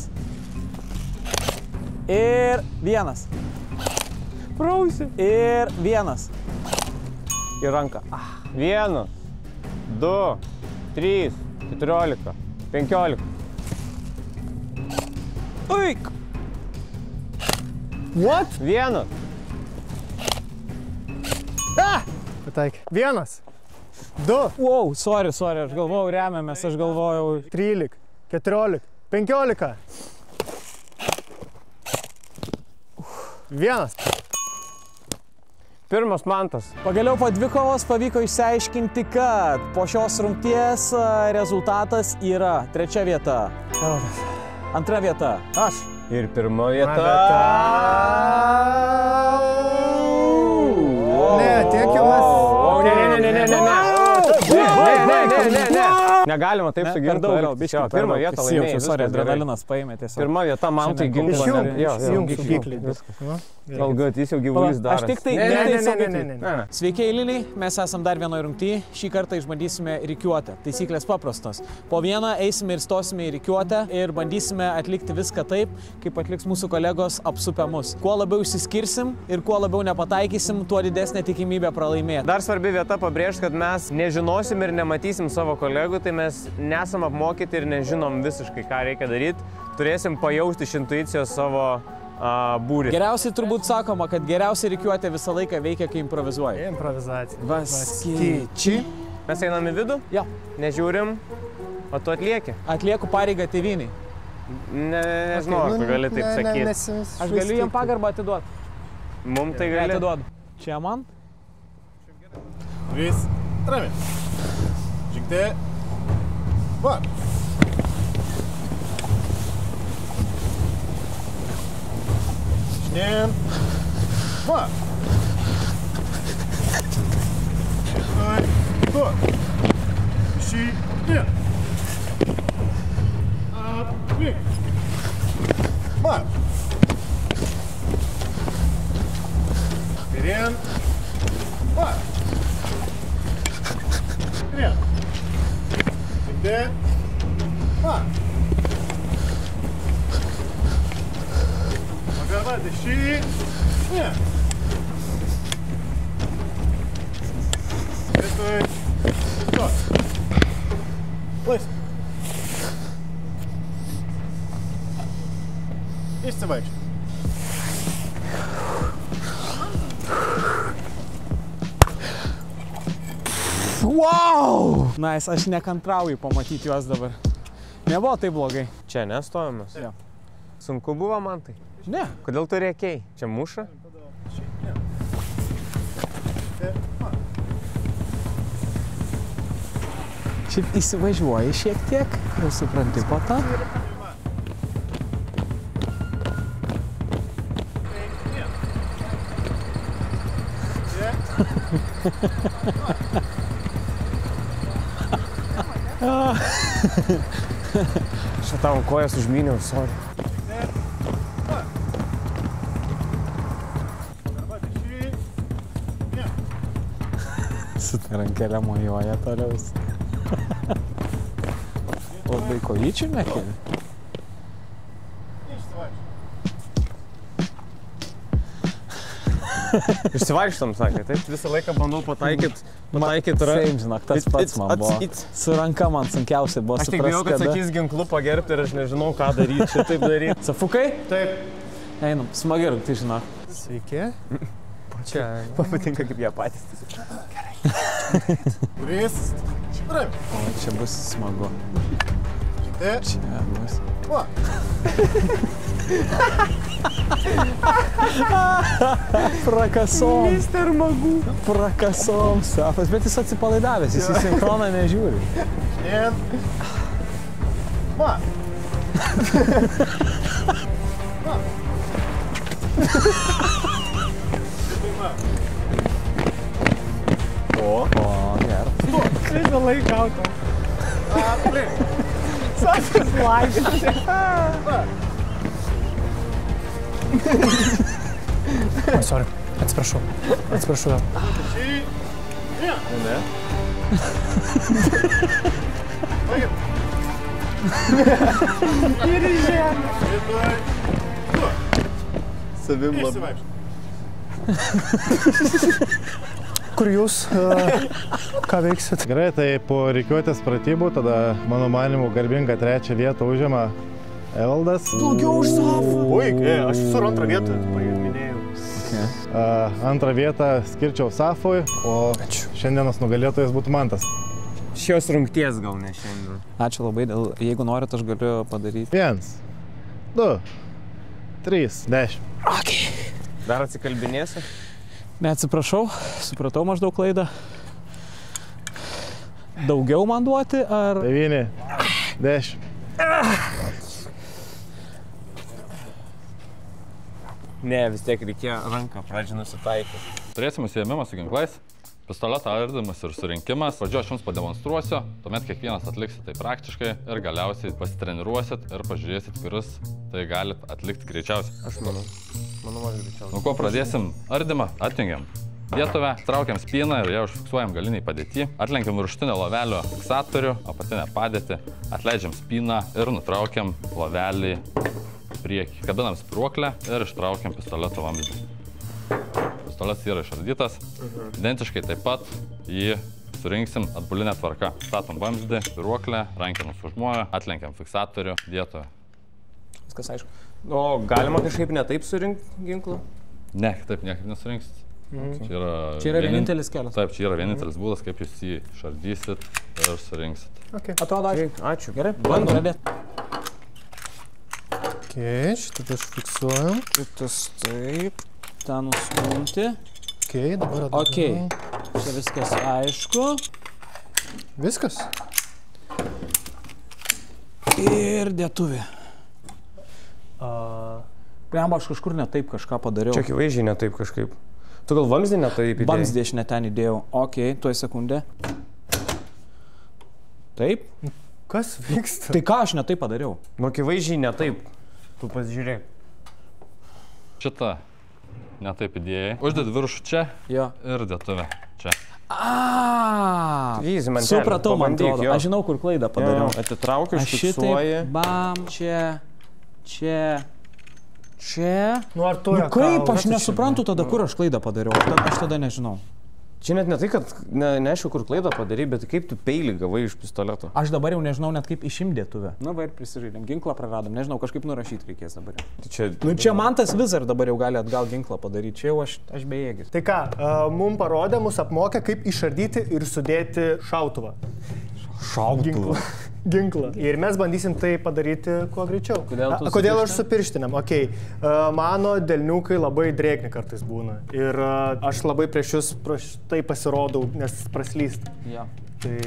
Ir 1. Prausi. Ir 1. Į ranką. 1, 2, 3, 14, 15. Uik. What? 1. Pataikė. 1, 2, Wow, sorry, aš galvojau remiamės, aš galvojau. 13, 14, 15. 1. Pirmas mantas. Pagaliau po dvikovos pavyko išsiaiškinti, kad po šios rungties rezultatas yra 3 vieta. 2 vieta. Aš. Ir 1 vieta. Ne, tiek jau mes. Ne. Negalima taip suginti. Pirmą vietą laimėjai. Sorry, adrenalinas paėmė tiesiog. 1 vieta man tai ginklą. Išjung saugiklį. Algat, jis jau gyvulys daras. Aš tik tai... Ne. Sveiki eiliniai, mes esam dar vienoje rungtyje. Šį kartą išbandysime rikiuotę. Taisyklės paprastos. Po vieną eisime ir stosime į rikiuotę ir bandysime atlikti viską taip, kaip atliks mūsų kolegos apsupę mus. Kuo labiau išsiskirsim ir kuo labiau nepataikysim, tuo didesnė tikimybė pralaimėti. Dar svarbi vieta pabrėžti, kad mes nežinosim ir nematysim savo kolegų, tai mes nesam apmokyti ir nežinom visiškai, ką reikia daryti. Turėsim pajausti iš intuicijos savo būrį. Geriausiai turbūt sakoma, kad geriausia rikiuotė visą laiką veikia, kai improvizuoji. Improvizacija. Vaskyčiai. Mes einam į vidų? Jo. Nežiūrim, o tu atlieki? Atlieku pareigą tėvynei. Nežinau, ar tu gali taip sakyti. Aš galiu jam pagarbą atiduoti. Mum tai gali. Atiduodu. Čia man? 3, rami. Žingsnė. Va. Šnėm. Va. Šitoj. Du. Šį. Ir. Aplink. Va. Kairien. Va. Kairien. Žingsnė. Va. Pagarba dešinį. Ne. Vietoj. Stos. Laisvai. Išsivaikščiai. Wow! Nice, aš nekantrauju pamatyti juos dabar. Nebuvo taip blogai. Čia nestojomės? Jo. Sunku buvo man tai? Ne. Kodėl tu rėkei? Čia muša? Šiaip įsivažiuoji šiek tiek, jau supranti po to. Aš tavo kojas užmyniau, sorry. Su ta rankelė mojuoja toliau. Labai kojyčių nekeli. Išsivaikštam, sakė, taip? Visą laiką bandau pataikyt. Same, žinok, tas pats man buvo. Su ranka man sunkiausiai buvo suprast, kada. Aš tik bijau, kad sakys ginklu pagerbti ir aš nežinau, ką daryti, šitaip daryti. Safukai? Taip. Einam, smagi rungty, žinok. Sveiki. Čia patinka, kaip jie patys. Gerai. 3, rami. O, čia bus smagu. Čia bus. Va. Prakasom. Mister Magų. Prakasom, safas, bet jis atsipalaidavęs, jis į sinchroną nežiūri. Šnėm. Va. Va. O, gerai. Visą laiką gautam. Aplink. Safas lagis. Oi, sorry. Atsiprašau. Atsiprašau. Šį. Ne. Ne? Paim. Ir į žemę. Vietoj. Du. Savim labai. Išsivaikščiai. Kur jūs, ką veiksit? Gerai, tai po rikiuotės pratybų, tada mano manimu garbingą 3 vietą užima Evaldas. Daugiau už Safą. Puikiai, aš visur antrą vietą minėjau. Antrą vietą skirčiau Safui, o šiandienos nugalėtojas būtų Mantas. Šios rungties gal ne šiandien. Ačiū labai, jeigu norit, aš galiu padaryti. 1, 2, 3, 10. Okay. Dar atsikalbinėsi? Neatsiprašau, supratau maždaug klaidą. Daugiau man duoti, ar... 9, 10. Ne, vis tiek reikėjo ranką pradžią nusitaikyti. Turėsim užsiėmimą su ginklais, pistoleto ardymas ir surinkimas. Pradžio aš jums pademonstruosiu, tuomet kiekvienas atliksit tai praktiškai ir galiausiai pasitreniruosit ir pažiūrėsit, kuris tai galit atlikti greičiausiai. Aš manau greičiausiai. Nuo ko pradėsim ardymą? Atjungiam vietuvę, traukiam spyną ir ją užfiksuojam galiniai padėtį. Atlenkiam viršutinę lovelio fiksatorių, apatinę padėtį, atleidžiam spyną ir nutraukiam lovelį priekį. Kabinam spyruoklę ir ištraukiam pistoleto vamzdį. Pistoletas yra išardytas. Identiškai taip pat jį surinksim atbulinę tvarką. Statom vamzdį, spyruoklę, rankenos užmoją, atlenkiam fiksatorių vietoje. Viskas aišku. O galima kažkaip netaip surinkti ginklą? Ne, taip niekaip nesurinksit. Čia yra vienintelis kelias. Taip, čia yra vienintelis būdas, kaip jūs jį išardysit ir surinksit. Atrodo, Ačiū. Gerai, bandom pradėti. Šitą aš fiksuojam. Kitas taip. Tą nustumti. Dabar atgal. Čia viskas aišku. Viskas? Ir dėtuvė. Priamba, aš kažkur ne taip kažką padariau. Čia akivaizdžiai ne taip kažkaip. Tu gal vamzdį ne taip įdėjai? Vamzdį aš ne ten įdėjau. Tuoj sekundę. Taip. Kas vyksta? Tai ką aš ne taip padariau? Nu, akivaizdžiai ne taip. Tu pasižiūrėk. Šitą ne taip įdėjai. Uždėt viršų čia ir dėtuvę čia. Supratau, man atrodo. Aš žinau, kur klaidą padariau. Atitraukiu, užfiksuoji. Bam, čia. Nu, ar tu kaip aš nesuprantu tada, kur aš klaidą padariau. Aš tada nežinau. Čia net ne tai, kad neaišku, kur klaidą padarai, bet kaip tu peilį gavai iš pistoleto. Aš dabar jau nežinau net kaip išimdėtuvę. Na va ir prisižaidėm. Ginklą praradom. Nežinau, kažkaip nurašyti reikės dabar. Čia man tas Wizard dabar jau gali atgal ginklą padaryti. Čia jau aš bejėgis. Tai ką, mum parodė, mus apmokė, kaip išardyti ir sudėti šautuvą. Ginklą. Ir mes bandysim tai padaryti kuo greičiau. Kodėl aš su pirštinėm? Mano delniukai labai drėgni kartais būna. Ir aš labai prieš jūs tai pasirodau, nes praslysta. Tai...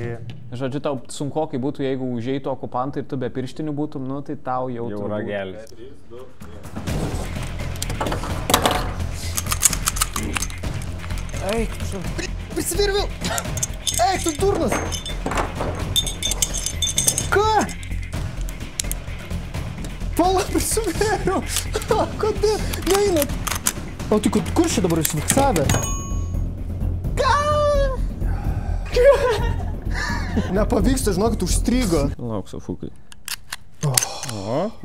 Žodžiu, tau sunkokai būtų, jeigu užeitų okupantai ir tu be pirštinių būtum, nu tai tau jau ragelis. 3, 2... Eik, prisivirviau! Eik, tu durnas! Ką? Pala, prisivėriau! Kodėl? Neinat! O tai kur čia dabar užsifiksavę? Ką? Nepavyksta, žinokit, užstrigo. Lauk, Sofukai.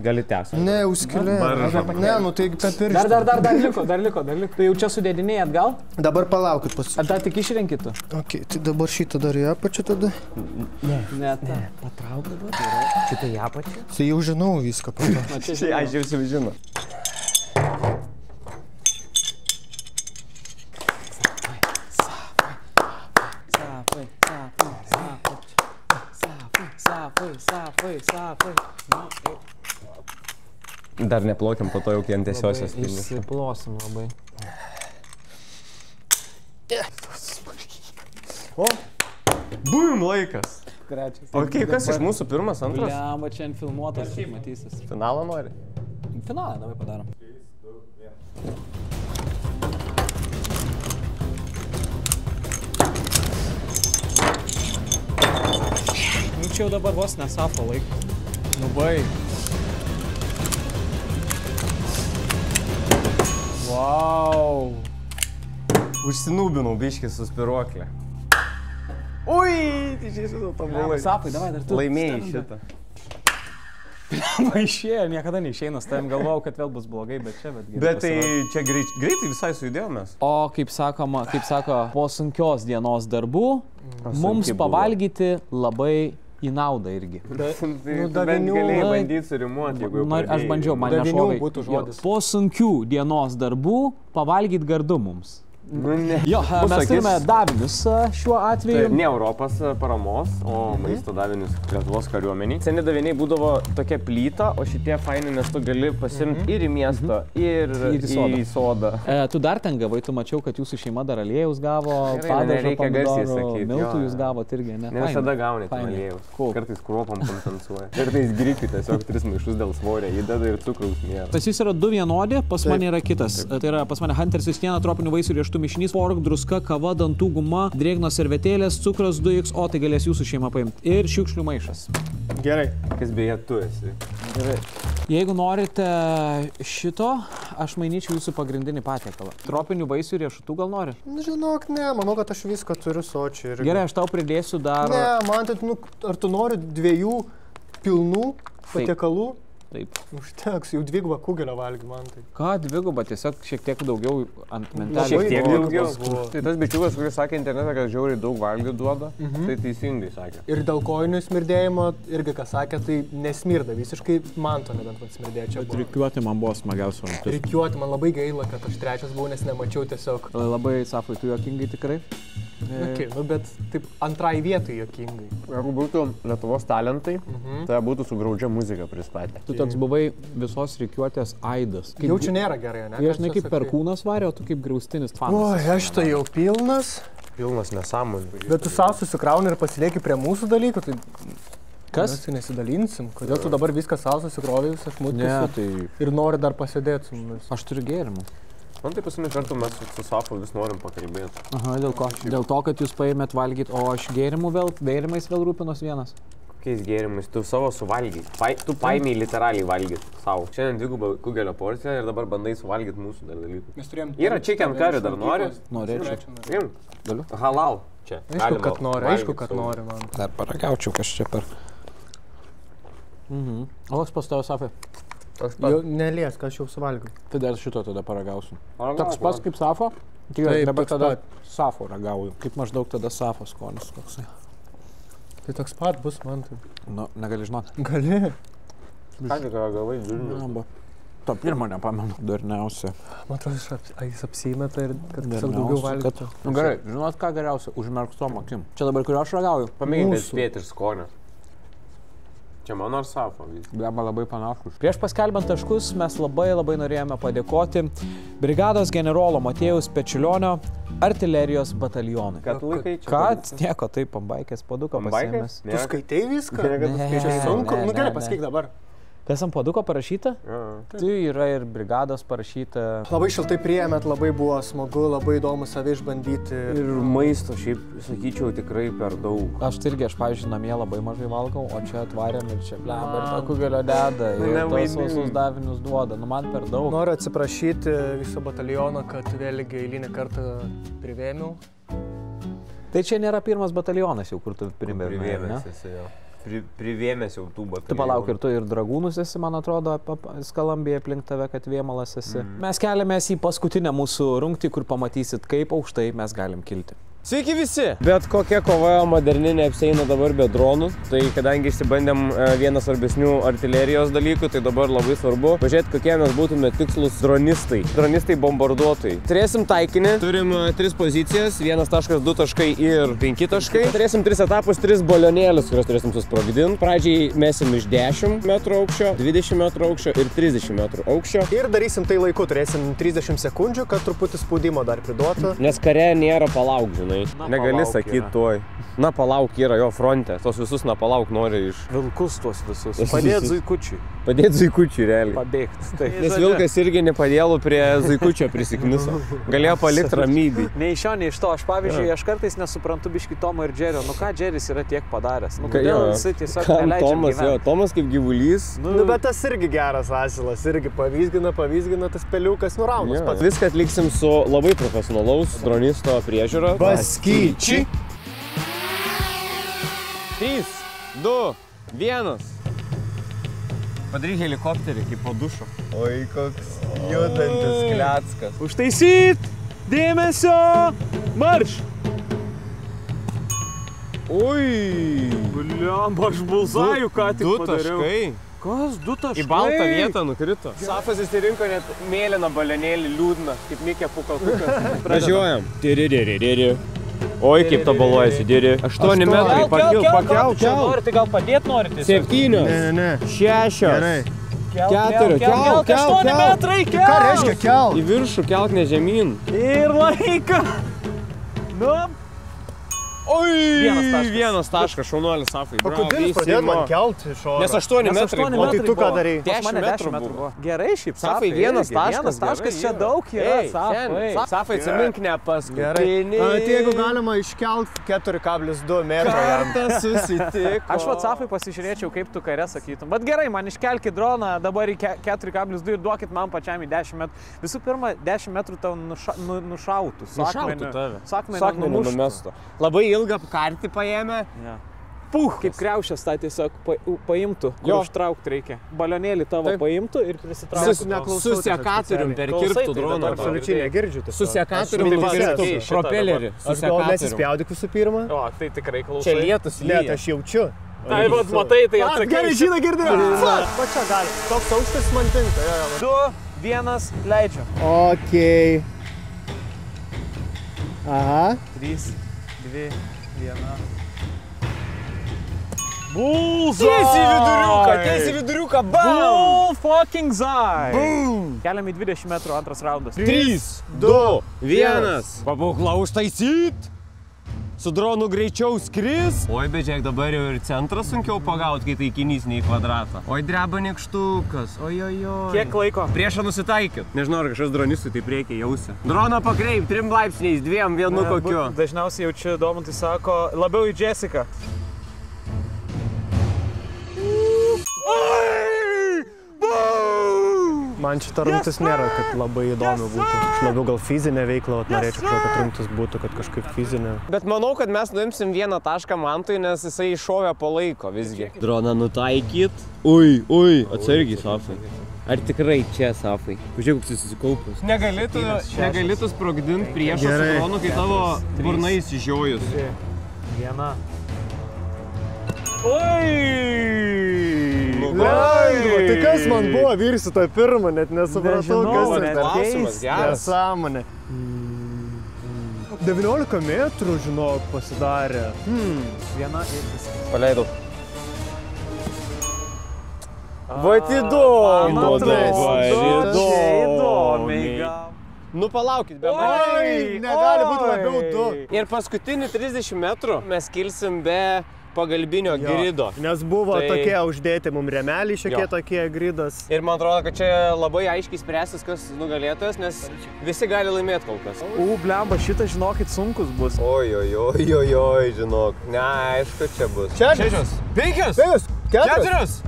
Gali tęsti. Ne, užskilė. Ne, nu tai per pirštą. Dar liko. Tai jau čia sudėdiniai atgal? Dabar palaukit pasiūlyti. Ar dar tik išrenkitų? Tai dabar šitą dar į apačią tada? Ne, patrauk dabar. Šitą į apačią? Tai jau žinau viską. Aš jau žinau. Safai. Dar neplaukiam, po to jau ant tiesiosios. Išsiplosim labai. O, bum, laikas. Trečias. O kas iš mūsų pirmas, antras? Lemba, čia ant filmuotas, matysis. Finalą nori? Finalą davai padarom. 3, 2, 1. Čia jau dabar vos nesafo laiko. Nubai. Wow. Užsinūbinau biškį su spiruoklė. Ui, tai čia šitą tobulai. Sapai, davai dar tu. Laimėjai šitą. Išėjo, niekada neišeina, tavim galvojau, kad vėl bus blogai, bet čia, Bet tai čia greitai visai sujudėjomės. O kaip sako, po sunkios dienos darbų, mums pavalgyti labai į naudą irgi. Bent galėjai bandyti surimuoti, jeigu jau pradėjai. Aš bandžiau, man nešovai. Po sunkių dienos darbų pavalgyti gardu mums. Jo, mes turime davinius šiuo atveju. Ne Europos paramos, o maisto davinius Lietuvos kariuomeniai. Seni daviniai būdavo tokia plyta, o šitie faini, nes tu gali pasimti ir į miestą, ir į sodą. Tu dar ten gavai, tu mačiau, kad jūsų šeima dar aliejus gavo, padažo pomidorų, miltų jūs gavot irgi, ne? Ne visada gauni ten aliejus. Kartais kruopam kompensuoja. Kartais grikiui tiesiog 3 maišus dėl svorio įdeda ir cukraus nėra. Pas jis yra 2 vienodi, pas mane yra kitas. Tai yra pas mane Hunter's vistiena, tropinių vaisių riešutų mišinys, pork, druska, kava, dantų guma, drėgnos servetėlės, cukros 2XO, tai galės jūsų šeima paimti. Ir šiukšlių maišas. Gerai. Kas beje tu esi. Gerai. Jeigu norite šito, aš manyčiau jūsų pagrindinį patiekalą. Tropinių vaisių riešutų gal nori? Žinok, ne, manau, kad aš viską turiu sočiai. Gerai, aš tau pridėsiu dar... Ne, man tai, ar tu nori 2 pilnų patiekalų? Taip. Užteks, jau 2 kugelio valgy man tai. Ką 2, tiesiog šiek tiek daugiau ant mentelės. Šiek tiek daugiau. Tai tas bičiukas, kuris sakė internete, kad žiauriai daug valgy duoda, tai teisingai sakė. Ir dėl kojinių smirdėjimo, irgi ką sakė, tai nesmirda visiškai, man to nebent man smirdėjo čia. Bet rikiuoti man buvo smagiausia mintis. Rikiuoti man labai gaila, kad aš 3 buvau, nes nemačiau tiesiog. Labai, Safai, tu juokingai tikrai? Okay, bet taip antrai vietoj juokingai. Jeigu būtų Lietuvos talentai, tai būtų sugraudžia muzika pristatę. Tu toks buvai visos rikiuotės aidas. Jau čia nėra gerai, ne? Aš ne kaip perkūnas varė, o tu kaip griaustinis fanas. Oi, aš tai jau pilnas. Pilnas nesąmonė. Bet tu savo susikrauni ir pasilieki prie mūsų dalykų, tai... Kas? Mes nesidalinsim. Kodėl tu dabar viską savo susikrovai, visą šmutį tai... ir nori dar pasėdėti su mumis? Aš turiu gėrimų. Man tai paskutinį kartą mes su Safu vis norim pakalbėti. Aha, dėl ko? Dėl to, kad jūs paėmėt valgyti, o aš gėrimais vėl rūpinos vienas. Kokiais gėrimais? Tu savo suvalgai. Tu paėmėjai literaliai valgyti savo. Šiandien 2 kugelio porciją ir dabar bandai suvalgyti mūsų dar dalykų. Yra chicken curry, dar nori? Norėčiau. Imk. Galiu? Halal. Čia. Aišku, kad nori, man. Dar paragaučiau, kas čia per. O, aš pas tavo, Safai. Jau neliesk, aš jau suvalgiau. Tai dar šito tada paragausiu. Toks pats kaip Safo? Taip, dabar tada Safo ragauju. Kaip maždaug tada Safo skonis koksai. Tai toks pat bus man tai. Nu, negali žinoti. Gali. Ką tik gavai Vilnių? To pirmo nepamenu. Darniausia. Man atrodo, jis apsimeta ir kad tiesiog daugiau valgytų. Nu gerai, žinot ką geriausia? Užmerkstom akim. Čia dabar kurio aš ragauju? Pamėginkite spėti ir skonio. Čia mano ar Safo? Blema labai panašus. Prieš paskelbant taškus mes labai norėjome padėkoti brigados generolo Matėjaus Pečiulionio artilerijos batalionui. Kad laikai čia? Kad nieko, taip, pambaikės paduką pasiėmęs. Tu skaitai viską? Ne. Sunku. Nu gerai, pasakyk dabar. Kas ant paduko parašyta? Tai yra ir brigados parašyta. Labai šiltai priėmėt, labai buvo smagu, labai įdomu save išbandyti. Ir maisto šiaip, sakyčiau, tikrai per daug. Aš irgi, pavyzdžiui, namie labai mažai valgau, o čia atvarėm ir čia blemba ir to kugelio deda ir tos visus davinius duoda. Nu, man per daug. Noriu atsiprašyti viso bataliono, kad vėlgi eilinį kartą privėmiau. Tai čia nėra pirmas batalionas jau, kur tu privėmęs, ne? Privėmęs jau tų batalionų. Tu palauk, ir tu ir dragūnus esi, man atrodo, skalambėje aplink tave, kad vėmalas esi. Mes keliamės į paskutinę mūsų rungtį, kur pamatysit, kaip aukštai mes galim kilti. Sveiki visi! Bet kokia kova moderni neapsieina dabar be dronų. Tai kadangi išsibandėm vieną svarbesnių artilerijos dalykų, tai dabar labai svarbu pažiūrėti, kokie mes būtume tikslus dronistai. Dronistai bombarduotojai. Turėsim taikinį, turim 3 pozicijas, 1 taškas, 2 taškai ir 5 taškai. Turėsim 3 etapus, 3 balionėlius, kuriuos turėsim susprogdinti. Pradžiai mesim iš 10 metrų aukščio, 20 metrų aukščio ir 30 metrų aukščio. Ir darysim tai laiku, turėsim 30 sekundžių, kad truputį spaudimo dar priduotų. Nes kare nėra palauk, žinai. Negali sakyti tuoj. Na palauk yra jo fronte. Tos visus na palauk nori iš... Vilkus tuos visus. Padėt zuikučiui. Padėt zuikučiui, realiai. Pabėgti. Taip. Nes vilkas irgi nepadėlų prie zuikučio prisikniso. Galėjo palikti ramybį. Nei iš šio, nei iš to. Aš pavyzdžiui, aš kartais nesuprantu biškį Tomo ir Džerio. Nu ką Džeris yra tiek padaręs? Nu kodėl jisai tiesiog neleidžia gyventi? Tomas kaip gyvulys. Nu bet tas irgi geras asilas. Irgi pavyzgina tas peliukas nuraunas pats. Viską atliksim su labai profesionalaus dronisto priežiūra. Baskyčiai. 3, 2, 1. Padaryk helikopterį kaip po dušo. Oi, koks judantis kleckas. Užtaisyt! Dėmesio! Marš! Ui! Bliam, aš bulzaju ką tik padariau. 2 taškai. Kas 2 taškai? Į baltą vietą nukrito. Safas įsirinko net mėlyną balionėlį liūdną, kaip Mikė Pukaltukas. Važiuojam. Oi, kaip tabaluojasi, diri. 8 metrai, pakelk. Norite, gal padėt norite? 7. Ne. 6. Gerai. 4. Kelk, 8 metrai, kelk! Ką reiškia kelk? Į viršų, kelk ne žemyn. Ir laiką! Nu. Oi, 1 taškas, šaunuolis Safai. O kodėl pradėjot man kelt iš oro? Nes 8 metrai. O tai tu ką darai? 10 metrų buvo. Gerai šiaip, Safai, 1 taškas. 1 taškas čia daug yra, Safai. Safai, atsimink ne paskutinį. Tai jeigu galima iškelt 4,2 metro. Kartą susitiko. Aš vat Safai pasižiūrėčiau, kaip tu kare sakytum. Bet gerai, man iškelkit droną dabar į 4,2 ir duokit man pačiam į 10 metrų. Visų pirma, 10 metrų tau nušautų. Nušautų tave. Sakmenį numestų. Labai ilgą kartį paėmė. Puh, kaip kriaušės tą tiesiog paimtų, kur užtraukti reikia. Balionėlį tavo paimtų ir prisitrauktų. Su sekatorium perkirptų droną. Absoliučiai negirdžiu. Su sekatorium perkirptų propelerį. Aš gal nesispjaudyk visų pirma? O, tai tikrai klausai. Čia lietus lyja. Net aš jaučiu. Tai vat, matai, tai atsakai. Gerai, žinai, girdėjau. Va čia gali. Toks aukštas man tinka. 2, 1, leidžiu. Okei. Aha. 3, 2, 1. Bullseye! Tiesiai viduriuką, bam! Bull fucking zai! Boom! Keliam į 20 metrų, antras raundas. 3, 2, 1. Pabūkla užtaisyt. Su dronu greičiau skris. Oi, bet žiūrėk, dabar jau ir centrą sunkiau pagauti, kai taikinys ne į kvadratą. Oi, dreba nykštukas. Oi. Kiek laiko? Priešą nusitaikyt. Nežinau, ar kažkas dronistui taip reikia jausi. Droną pakreip 3 laipsniais, 2, 1 kokiu. Dažniausiai jaučiu, Domantai sako, labiau į Jessica. Man šita rungtis nėra, kad labai įdomi būtų. Aš labiau gal fizinę veiklą norėčiau, kad rungtis būtų, kad kažkaip fizinė. Bet manau, kad mes nuimsim 1 tašką Mantui, nes jisai iššovė po laiko visgi. Droną nutaikyt. Ui, atsargiai, Safai. Ar tikrai čia, Safai? Pažiūrėk, koks jis susikaupęs. Negali tu sprogdint priešą su dronu, kai tavo burna įsižiojus. 1. Oi! Tai kas man buvo virsi tą pirmą, net nesupratau, kas Nežinau, klausimas geras. Nesąmonė. 19 metrų, žinok, pasidarė. 1 ir viskas. Paleidau. Vat įdomiai. Nu palaukit, be manęs. Oi, negali būti labiau 2. Ir paskutinį 30 metrų mes kilsim be pagalbinio grido. Nes buvo tokie uždėti mums remeliai, šiek tiek tokie gridas. Ir man atrodo, kad čia labai aiškiai spręsis, kas nugalėtojas, nes visi gali laimėti kol kas. Blemba, šitas, žinokit, sunkus bus. Oi, žinok. Neaišku, čia bus. 6, 5, 4.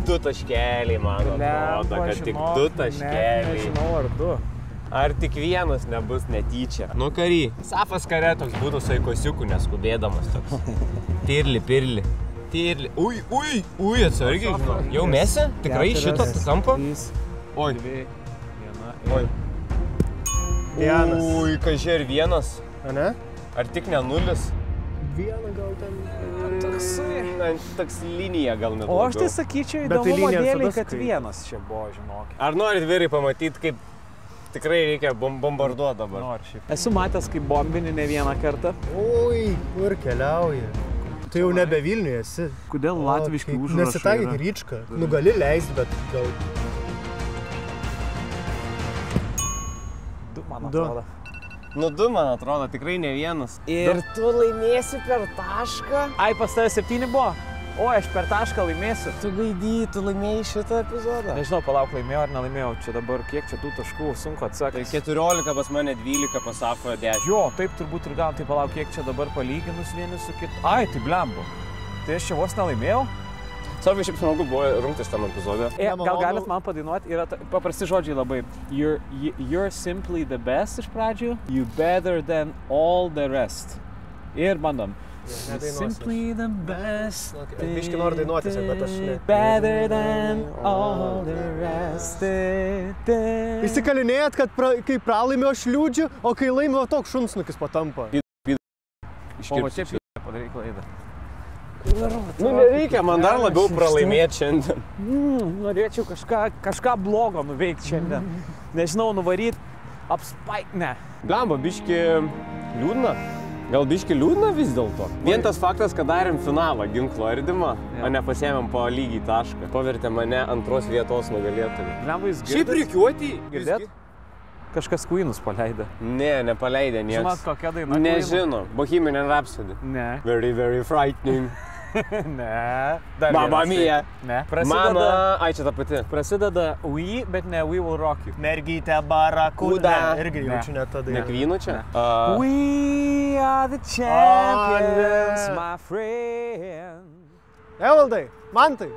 2 taškeliai, man atrodo, kad tik 2 taškeliai. Nežinau, ar 2. Ar tik 1 nebus netyčia? Nu kary. Safas kare toks būtų su aikosiuku neskubėdamas toks. Pirli. Ui, atsargiai. Jau mesi? Tikrai šito kampo? Oi. 1. Ui, kažkai ir 1. A ne? Ar tik ne 0? 1 gal ten. Toks linija gal net. O aš tai sakyčiau įdomumo dėliai, kad 1 čia buvo, žinokit. Ar norit vyrai pamatyti, kaip tikrai reikia bombarduoti dabar? Noriu šiaip. Esu matęs, kaip bombini ne vieną kartą. Oi, kur keliauja. Tu jau nebe Vilniuje esi. Kodėl latviški užrašai yra? Nesitaikyk ryčką. Nu gali leist, bet gal... 2, man atrodo. Nu 2, man atrodo, tikrai ne 1. Ir tu laimėsi per tašką? Ai, pas tave 7 buvo? O, aš per tašką laimėsiu. Tu gaidy, tu laimėjai šitą epizodą. Nežinau, palauk, laimėjau ar nelaimėjau. Čia dabar kiek čia tų taškų, sunku atsakyti. 14 pas mane, 12 pas Safą, 10. Jo, taip turbūt ir gal, tai palauk, kiek čia dabar palyginus vieni su kitu. Ai, tai blembu. Tai aš čia vos nelaimėjau? Safai šiaip smagu buvo rungtis tam epizode. Gal galit man padainuoti? Yra paprasti žodžiai labai. You're simply the best iš pradžių. You better than all the rest. Ir bandom. Simply the best. Biški noriu dainuoti, bet aš ne. Better than all the rest. Įsikalinėjat, kad kai pralaimiu aš liūdžiu, o kai laimiu toks šunsnukis patampa. O va čia padarai klaidą. Nu, nereikia man dar labiau pralaimėti šiandien. Norėčiau kažką blogo nuveikti šiandien. Nežinau, nuvaryti apspaitinę. Blemba, biški liūdna. Gal biški liūdna vis dėlto? Vien tas faktas, kad darėm finalą ginklo ardymą, o ne pasiėmėm po lygiai tašką. Pavertė mane antros vietos nugalėtojų. Blemba, jis Šiaip rikiuotį. Girdėt? Kažkas Queenus paleidė. Ne, nepaleidė niekas. Žinot, kokia daina? Nežino. Bohemian Rhapsody. Ne. Very, very frightening. Ne. Mamma mia. Ne. Mama, ai čia ta pati. Prasideda We, bet ne We Will Rock You. Mergytė barakuda. Irgi jaučiu net tada. Ne Queenų čia? We are the champions, my friend. Evaldai, Mantai.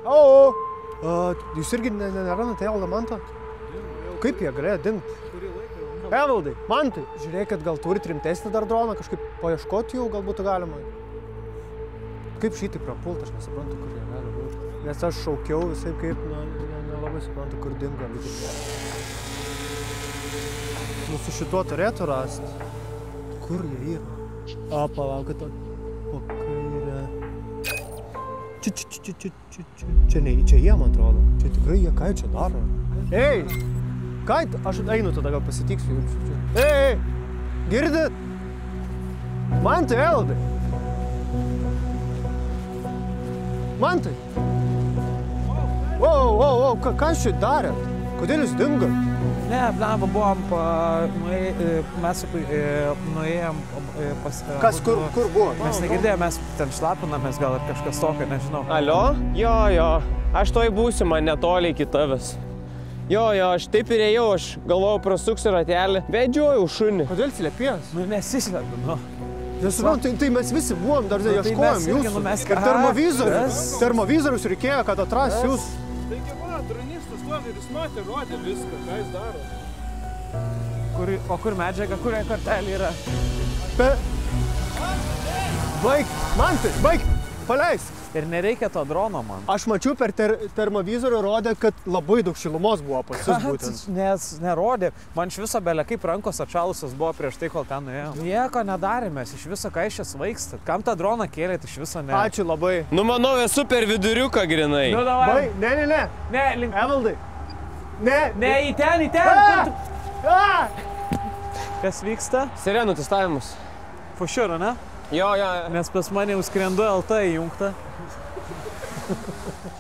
O. Jūs irgi nerandate Evaldą Mantą? Kaip jie galėjo dingti? Evaldai, Mantai, žiūrėkit, gal turit rimtesnį dar droną, kažkaip paieškoti jau gal būtų galima. Kaip šitai prapult, aš nesuprantu, kur jie gali būti. Nes aš šaukiau visai kaip, nelabai suprantu, kur dingo. Nu, su šituo turėtų rasti. Kur jie yra? O, palaukit, o kairė. Čia jie, man atrodo. Čia tikrai jie, ką čia daro? Ei! Ką? Aš einu tada, gal pasitiksiu jums. Ei! Girdit? Mantai, Evaldai! Mantai! Wow, ką jūs čia darėt? Kodėl jūs dingot? Ne, blemba, buvom, mes nuėjom pas... Kas, kur buvo? Mes negirdėjome, mes ten šlapinamės, gal ir kažkas tokio, nežinau. Alio? Jo, aš toj būsiu, man netoliai iki tavęs. Jo, aš taip ir ėjau, aš galvojau prasuksiu ratelį, vedžiojau šunį. Kodėl slėpies? Nu, nesislepiu, nu. Nesuprantu, tai mes visi buvom, dar ieškojom jūsų. Ir termovizorius reikėjo, kad atras jūs. Taigi va, dronistas stovi ir jis matė, rodė viską, ką jis daro. O kur medžiaga, kurioje kortelė yra? Baig, Mantai, baig, paleisk. Ir nereikia to drono man. Aš mačiau per termovizorių rodė, kad labai daug šilumos buvo pas jūs būtent. Nes nerodė. Man iš viso belė kaip rankos atšalusios buvo prieš tai, kol ten nuėjau. Nieko nedarėmės, iš viso ką iš čia svaikstat. Kam tą droną kėlėt, iš viso ne. Ačiū labai. Nu, manau, esu per viduriuką grinai. Nu, davai. Ne. Ne, link. Evaldai. Ne, į ten. Kas vyksta? Sirenų testavimus. Fušiūra, ne? Jo. Nes pas mane jau skrendu LT įjungta.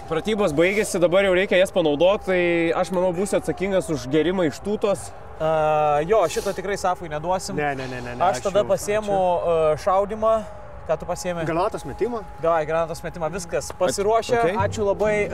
Pratybos baigėsi, dabar jau reikia jas panaudoti, tai aš manau būsiu atsakingas už gerimą iš tūtos. Jo, šito tikrai Safui neduosim. Ne. Aš tada pasiemu šaudimą. Ką tu pasiėmė? Granatos metimą? Davai, granatos metimą, viskas. Pasiruošę. Okay. Ačiū labai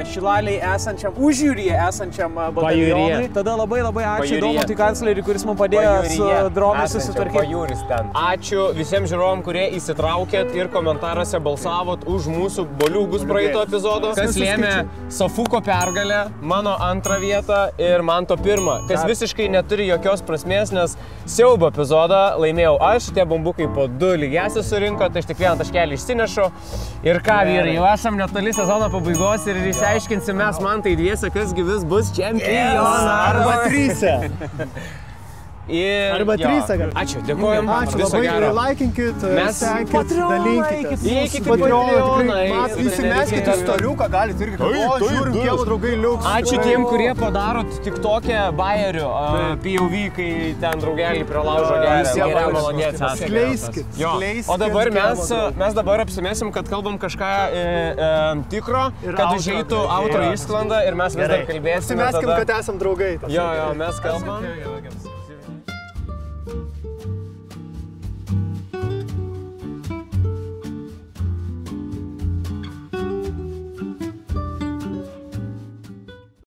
Šilaliai esančiam, užjūryje esančiam batalionui. Tada labai ačiū Domantui kancleriui, kuris man padėjo su dronais susitvarkyti. Pajūris ten. Ačiū visiems žiūrovam, kurie įsitraukėt ir komentaruose balsavot už mūsų boliūgus praeito epizodo. Kas lėmė Safuko pergalę, mano antrą vietą ir Manto pirmą. Kas visiškai neturi jokios prasmės, nes siaubo epizodą laimėjau aš, tie bambukai po 2 lygiasius surinko, tai aš tik 1 taškelį išsinešu. Ir ką, vyrai, jau esam netoli sezono pabaigos ir išsiaiškinsim mes Mantai dviese, kas gyvis bus čempionas. Arba 3. Arba 3. Ačiū, dėkojom. Ačiū labai, laikinkit, sekit, dalinkitės. Įeikit į Patreoną. Įsimeskit istoriuką, galit irgi. Žiūrim, kiemo draugai liuks. Ačiū tiem, kurie padarot tik tokią bayerių POV, kai ten draugelį prie laužo geria. Geriau malonėts. Skleiskit. O dabar mes dabar apsimėsim, kad kalbam kažką tikro, kad užeitų outro išsklanda ir mes vis dar kalbėsime. Apsimeskim, kad esam draugai. Jo, mes kalbam.